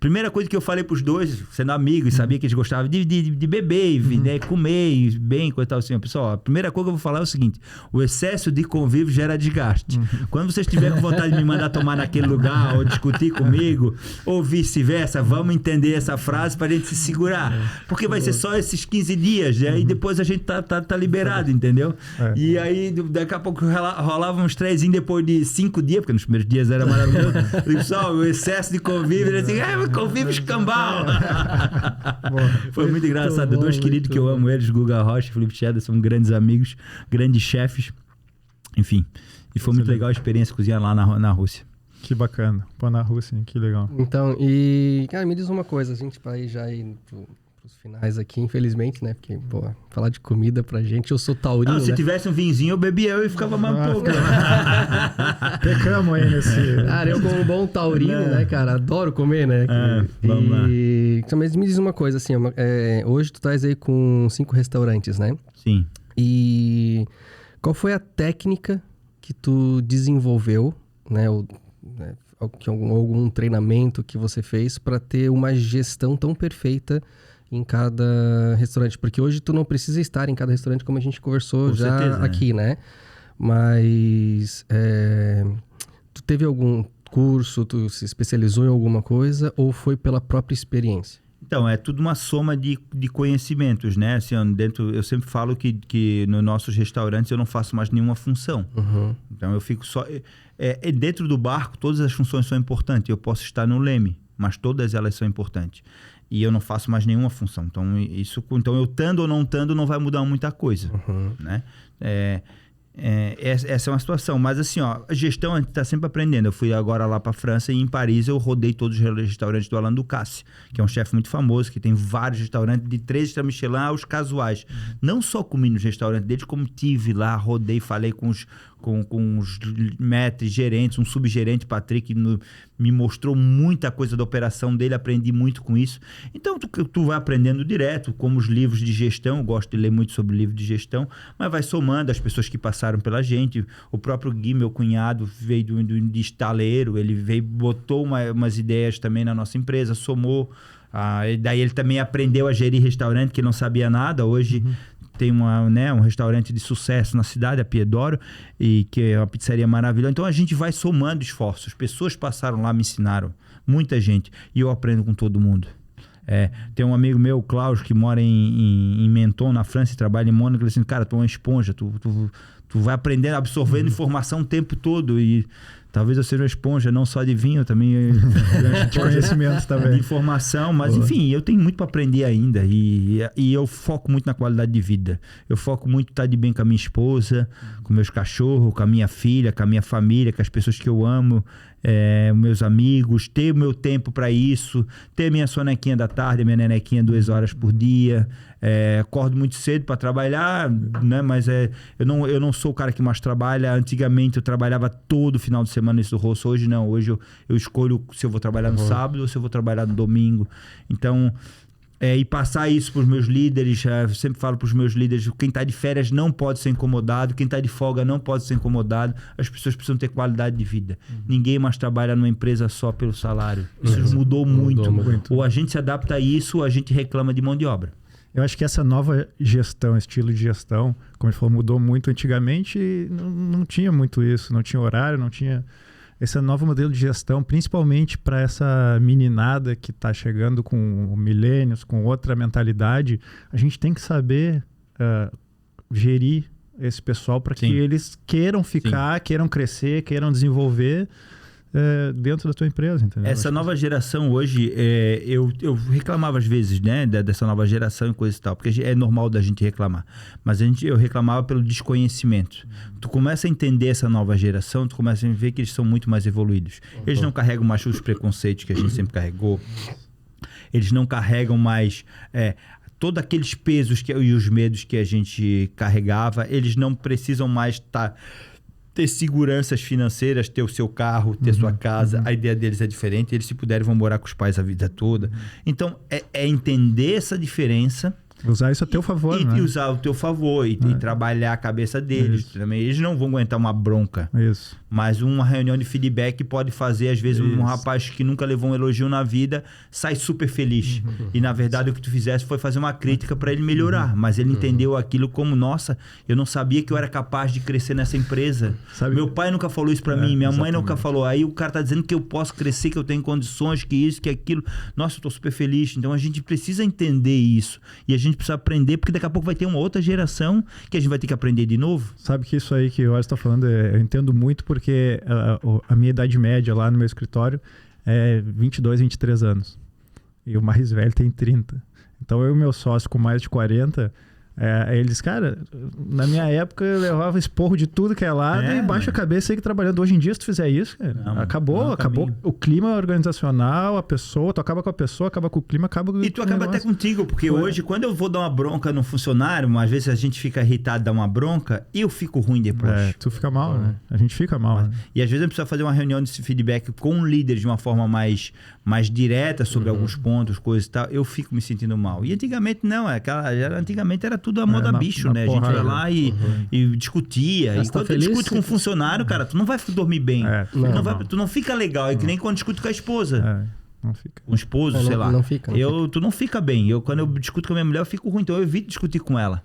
Primeira coisa que eu falei pros dois, sendo amigos, sabia que eles gostavam de beber, né, comer, e bem, coisa tal assim. Pessoal, a primeira coisa que eu vou falar é o seguinte: o excesso de convívio gera desgaste. Quando vocês tiverem com vontade de me mandar tomar naquele lugar, ou discutir comigo, ou vice-versa, vamos entender essa frase pra gente se segurar. Porque vai ser só esses 15 dias, né? E depois a gente tá liberado, entendeu? E aí, daqui a pouco rolava uns 3 depois de 5 dias, porque nos primeiros dias era maravilhoso. Pessoal, o excesso de convívio, assim, convívio escambau. Foi muito engraçado. 2 queridos que eu amo eles, Guga Rocha e Felipe Schedler, são grandes amigos, grandes chefes. Enfim, e foi muito legal a experiência cozinhar lá na Rússia. Que bacana. Pô, na Rússia, que legal. Então, cara, me diz uma coisa, a gente vai já ir pros finais aqui, infelizmente, né? Porque, falar de comida pra gente, eu sou taurino, se tivesse um vinzinho, eu bebia e ficava mais um pouco. Pecamos aí nesse... Cara, eu como um bom taurino, né, cara? Adoro comer, né? Vamos lá. Mas me diz uma coisa, assim, hoje tu estás aí com 5 restaurantes, né? Sim. E qual foi a técnica que tu desenvolveu, né? Algum treinamento que você fez para ter uma gestão tão perfeita em cada restaurante? Porque hoje tu não precisa estar em cada restaurante, como a gente conversou aqui, né? Mas tu teve algum curso, tu se especializou em alguma coisa ou foi pela própria experiência? Então, é tudo uma soma de conhecimentos, né? Assim, eu sempre falo que nos nossos restaurantes eu não faço mais nenhuma função. Então, eu fico só... dentro do barco, todas as funções são importantes. Eu posso estar no leme, mas todas elas são importantes. E eu não faço mais nenhuma função. Então, eu estando ou não estando não vai mudar muita coisa, né? Essa é uma situação. Mas assim, a gestão a gente está sempre aprendendo. Eu fui agora lá para a França e em Paris eu rodei todos os restaurantes do Alain Ducasse, que é um chefe muito famoso, que tem vários restaurantes, de 3 estrelas Michelin aos casuais. Não só comi nos restaurantes deles, como tive lá, rodei, falei com os maîtres, gerentes, um subgerente, Patrick, me mostrou muita coisa da operação dele, aprendi muito com isso. Então, tu vai aprendendo direto, como os livros de gestão, eu gosto de ler muito sobre livro de gestão, mas vai somando as pessoas que passaram pela gente. O próprio Gui, meu cunhado, veio de estaleiro, ele botou umas ideias também na nossa empresa, somou. E daí ele também aprendeu a gerir restaurante, que não sabia nada. Hoje tem um restaurante de sucesso na cidade, a Piedoro, e que é uma pizzaria maravilhosa. Então a gente vai somando esforços. Pessoas passaram lá, me ensinaram, muita gente, e eu aprendo com todo mundo. Tem um amigo meu, Klaus, que mora em Menton, na França, e trabalha em Mônaco. Ele disse assim: cara, tu é uma esponja, tu vai aprendendo, absorvendo informação o tempo todo, e Talvez eu seja uma esponja, não só de vinho, também de conhecimentos também. De informação, mas enfim, eu tenho muito para aprender ainda e eu foco muito na qualidade de vida. Eu foco muito em estar de bem com a minha esposa, com meus cachorros, com a minha filha, com a minha família, com as pessoas que eu amo, meus amigos, ter o meu tempo para isso, ter minha sonequinha da tarde, minha nenequinha 2 horas por dia. Acordo muito cedo para trabalhar, né? Mas eu não sou o cara que mais trabalha. Antigamente eu trabalhava todo final de semana nesse rosto. Hoje não, hoje eu escolho se eu vou trabalhar no sábado ou se eu vou trabalhar no domingo. Então, e passar isso para os meus líderes, eu sempre falo para os meus líderes, quem está de férias não pode ser incomodado, quem está de folga não pode ser incomodado, as pessoas precisam ter qualidade de vida. Ninguém mais trabalha numa empresa só pelo salário. Isso mudou muito. Ou a gente se adapta a isso ou a gente reclama de mão de obra. Eu acho que essa nova gestão, estilo de gestão, como a gente falou, mudou muito. Antigamente não tinha muito isso, não tinha horário, não tinha... Esse novo modelo de gestão, principalmente para essa meninada que está chegando com milênios, com outra mentalidade, a gente tem que saber gerir esse pessoal para que eles queiram ficar, queiram crescer, queiram desenvolver dentro da tua empresa, entendeu? Essa nova geração hoje, eu reclamava às vezes, né, dessa nova geração e coisa e tal, porque é normal da gente reclamar, mas eu reclamava pelo desconhecimento. Tu começa a entender essa nova geração, tu começa a ver que eles são muito mais evoluídos. Eles não carregam mais os preconceitos que a gente sempre carregou, eles não carregam mais... todos aqueles pesos e os medos que a gente carregava, eles não precisam mais ter seguranças financeiras, ter o seu carro, ter sua casa. A ideia deles é diferente. Eles, se puderem, vão morar com os pais a vida toda. Então, entender essa diferença... Usar isso a teu favor, né? E usar ao teu favor. E trabalhar a cabeça deles também. Eles não vão aguentar uma bronca. Isso. Mas uma reunião de feedback pode fazer, às vezes, um rapaz que nunca levou um elogio na vida sai super feliz. E, na verdade, o que tu fizesse foi fazer uma crítica para ele melhorar. Mas ele entendeu aquilo como, nossa, eu não sabia que eu era capaz de crescer nessa empresa. Meu pai nunca falou isso para mim, minha mãe nunca falou. Aí o cara tá dizendo que eu posso crescer, que eu tenho condições, que isso, que aquilo. Nossa, eu tô super feliz. Então, a gente precisa entender isso. E a gente precisa aprender, porque daqui a pouco vai ter uma outra geração que a gente vai ter que aprender de novo. Sabe que isso aí que o Alisson está falando, eu entendo muito, porque a minha idade média lá no meu escritório é 22, 23 anos. E o mais velho tem 30. Então eu e meu sócio com mais de 40... eles, cara, na minha época eu levava esporro de tudo que é lado e baixa a cabeça aí que trabalhando. Hoje em dia, se tu fizer isso, cara, acabou o clima organizacional, a pessoa, tu acaba com a pessoa, acaba com o clima, acaba com E tu acaba até contigo, porque hoje, quando eu vou dar uma bronca no funcionário, às vezes a gente fica irritado, dá uma bronca, e eu fico ruim depois. Tu fica mal, né? A gente fica mal, né? E às vezes a gente precisa fazer uma reunião de feedback com um líder de uma forma mais direta sobre alguns pontos, coisas e tal. Eu fico me sentindo mal. E antigamente não, antigamente era tudo a moda bicho, né? A gente ia lá e discutia. E quando tu discute com um funcionário, cara, tu não vai dormir bem. Tu não fica legal. É que nem quando discute com a esposa. Não fica. Com o esposo, sei lá. Não fica. Tu não fica bem. Quando eu discuto com a minha mulher, eu fico ruim. Então eu evito discutir com ela.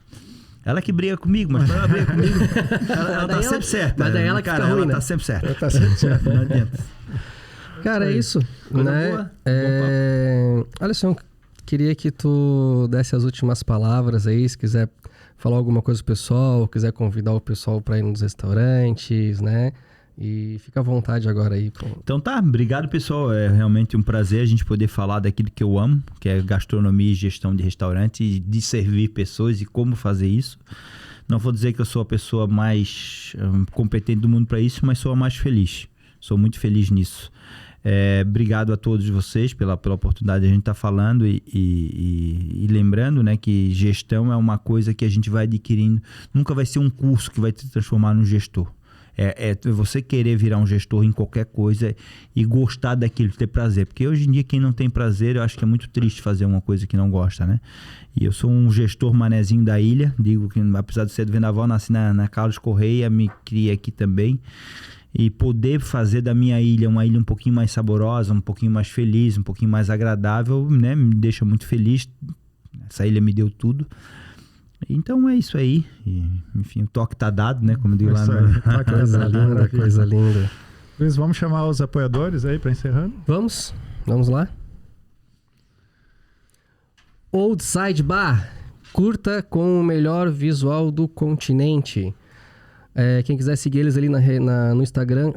Ela que briga comigo, mas quando ela briga comigo, ela tá sempre certa. Mas daí ela que fica ruim, ela né? tá sempre certa. Ela tá sempre certa. Não adianta. Cara, é isso. Coisa né? boa. Alisson, queria que tu desse as últimas palavras aí, se quiser falar alguma coisa pro pessoal, quiser convidar o pessoal para ir nos restaurantes, né? E fica à vontade agora aí. Então tá, obrigado pessoal, é realmente um prazer a gente poder falar daquilo que eu amo, que é gastronomia e gestão de restaurante, e de servir pessoas e como fazer isso. Não vou dizer que eu sou a pessoa mais competente do mundo para isso, mas sou a mais feliz. Sou muito feliz nisso. Obrigado a todos vocês pela oportunidade de a gente estar falando e lembrando, né, que gestão é uma coisa que a gente vai adquirindo. Nunca vai ser um curso que vai te transformar num gestor. É você querer virar um gestor em qualquer coisa e gostar daquilo, ter prazer. Porque hoje em dia quem não tem prazer, eu acho que é muito triste fazer uma coisa que não gosta, né? E eu sou um gestor manezinho da ilha. Digo que apesar de ser do Vendaval, nasci na Carlos Correia, me criei aqui também. E poder fazer da minha ilha uma ilha um pouquinho mais saborosa, um pouquinho mais feliz, um pouquinho mais agradável, né? Me deixa muito feliz. Essa ilha me deu tudo. Então é isso aí. E, enfim, o toque tá dado, né? Como digo lá no... Coisa linda. Luiz, vamos chamar os apoiadores aí para encerrando? Vamos lá. Oldside Bar, curta com o melhor visual do continente. Quem quiser seguir eles ali no Instagram,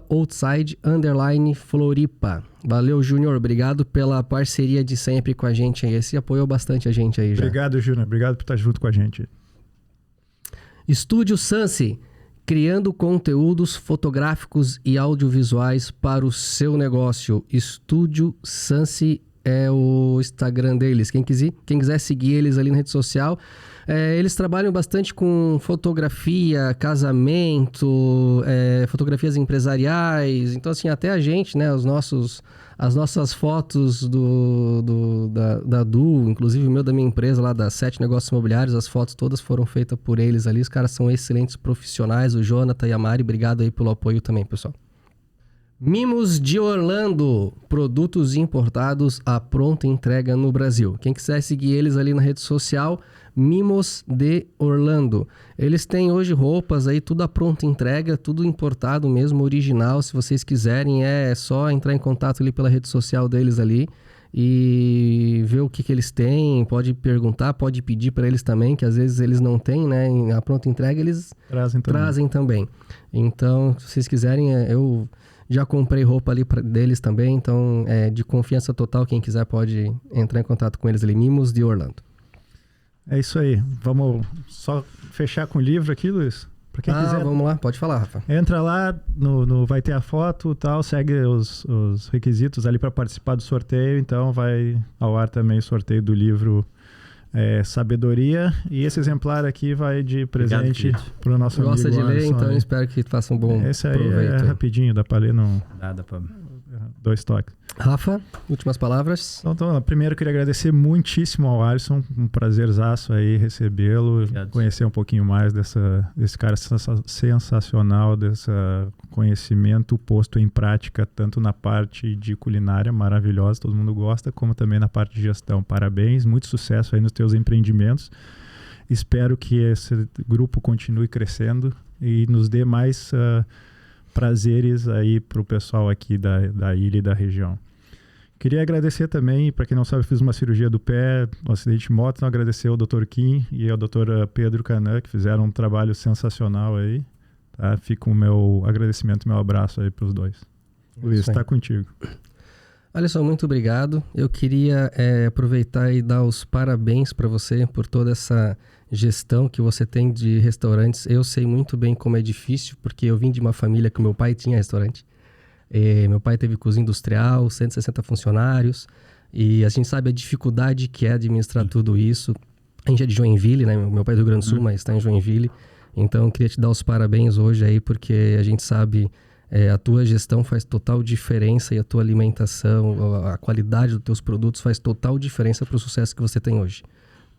@outside_Floripa. Valeu, Júnior. Obrigado pela parceria de sempre com a gente aí. Esse apoiou bastante a gente aí já. Obrigado, Júnior. Obrigado por estar junto com a gente. Estúdio Sansi, criando conteúdos fotográficos e audiovisuais para o seu negócio. Estúdio Sansi é o Instagram deles. Quem quiser seguir eles ali na rede social. Eles trabalham bastante com fotografia, casamento, fotografias empresariais. Então, assim, até a gente, né? As nossas fotos da Du, inclusive o meu da minha empresa lá, da 7 Negócios Imobiliários, as fotos todas foram feitas por eles ali. Os caras são excelentes profissionais, o Jonathan e a Mari. Obrigado aí pelo apoio também, pessoal. Mimos de Orlando, produtos importados à pronta entrega no Brasil. Quem quiser seguir eles ali na rede social, Mimos de Orlando. Eles têm hoje roupas aí, tudo à pronta entrega, tudo importado mesmo, original. Se vocês quiserem, é só entrar em contato ali pela rede social deles ali e ver o que eles têm. Pode perguntar, pode pedir para eles também, que às vezes eles não têm, né? A pronta entrega eles trazem também. Então, se vocês quiserem, eu já comprei roupa ali deles também, então de confiança total. Quem quiser pode entrar em contato com eles ali, Mimos de Orlando. É isso aí. Vamos só fechar com o livro aqui, Luiz? Pra quem quiser. Vamos lá, pode falar, Rafa. Entra lá, vai ter a foto e tal, segue os requisitos ali para participar do sorteio. Então vai ao ar também o sorteio do livro Sabedoria. E esse exemplar aqui vai de presente para o nosso amigo Gosta de ler, Alisson, então aí. Espero que faça um bom Esse aí proveito. Rapidinho, dá para ler no... Nada pra... 2 toques. Rafa, últimas palavras. Então, primeiro eu queria agradecer muitíssimo ao Alisson, um prazerzaço aí recebê-lo, Obrigado. Conhecer um pouquinho mais desse cara sensacional, desse conhecimento posto em prática, tanto na parte de culinária maravilhosa, todo mundo gosta, como também na parte de gestão. Parabéns, muito sucesso aí nos teus empreendimentos. Espero que esse grupo continue crescendo e nos dê mais prazeres aí para o pessoal aqui da ilha e da região. Queria agradecer também, para quem não sabe, eu fiz uma cirurgia do pé, um acidente de moto, então agradecer ao Dr. Kim e ao Dr. Pedro Canã, que fizeram um trabalho sensacional aí. Tá? Fica o meu agradecimento, meu abraço aí para os dois. Luiz, está contigo. Alisson, muito obrigado. Eu queria aproveitar e dar os parabéns para você por toda essa gestão que você tem de restaurantes. Eu sei muito bem como é difícil, porque eu vim de uma família que meu pai tinha restaurante. Meu pai teve cozinha industrial, 160 funcionários, e a gente sabe a dificuldade que é administrar tudo isso. A gente é de Joinville, né? Meu pai é do Rio Grande do Sul, mas está em Joinville. Então, eu queria te dar os parabéns hoje aí, porque a gente sabe... a tua gestão faz total diferença e a tua alimentação, a qualidade dos teus produtos faz total diferença para o sucesso que você tem hoje.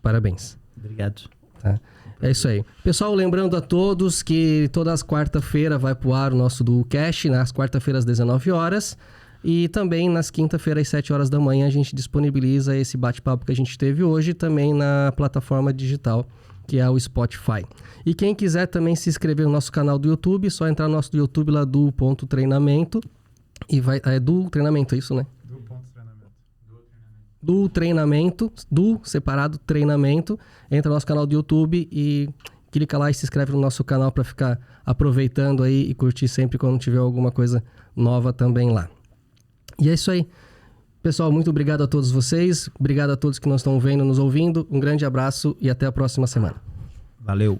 Parabéns. Obrigado. Tá? É isso aí. Pessoal, lembrando a todos que todas as quarta-feiras vai pro ar o nosso Duocast, nas quarta-feiras às 19 horas. E também nas quinta-feiras às 7 horas da manhã a gente disponibiliza esse bate-papo que a gente teve hoje também na plataforma digital, que é o Spotify. E quem quiser também se inscrever no nosso canal do YouTube, só entrar no nosso YouTube lá do.treinamento e vai... É do treinamento, é isso, né? Do treinamento, do separado treinamento. Entra no nosso canal do YouTube e clica lá e se inscreve no nosso canal para ficar aproveitando aí e curtir sempre quando tiver alguma coisa nova também lá. E é isso aí. Pessoal, muito obrigado a todos vocês. Obrigado a todos que nos estão vendo, nos ouvindo. Um grande abraço e até a próxima semana. Valeu.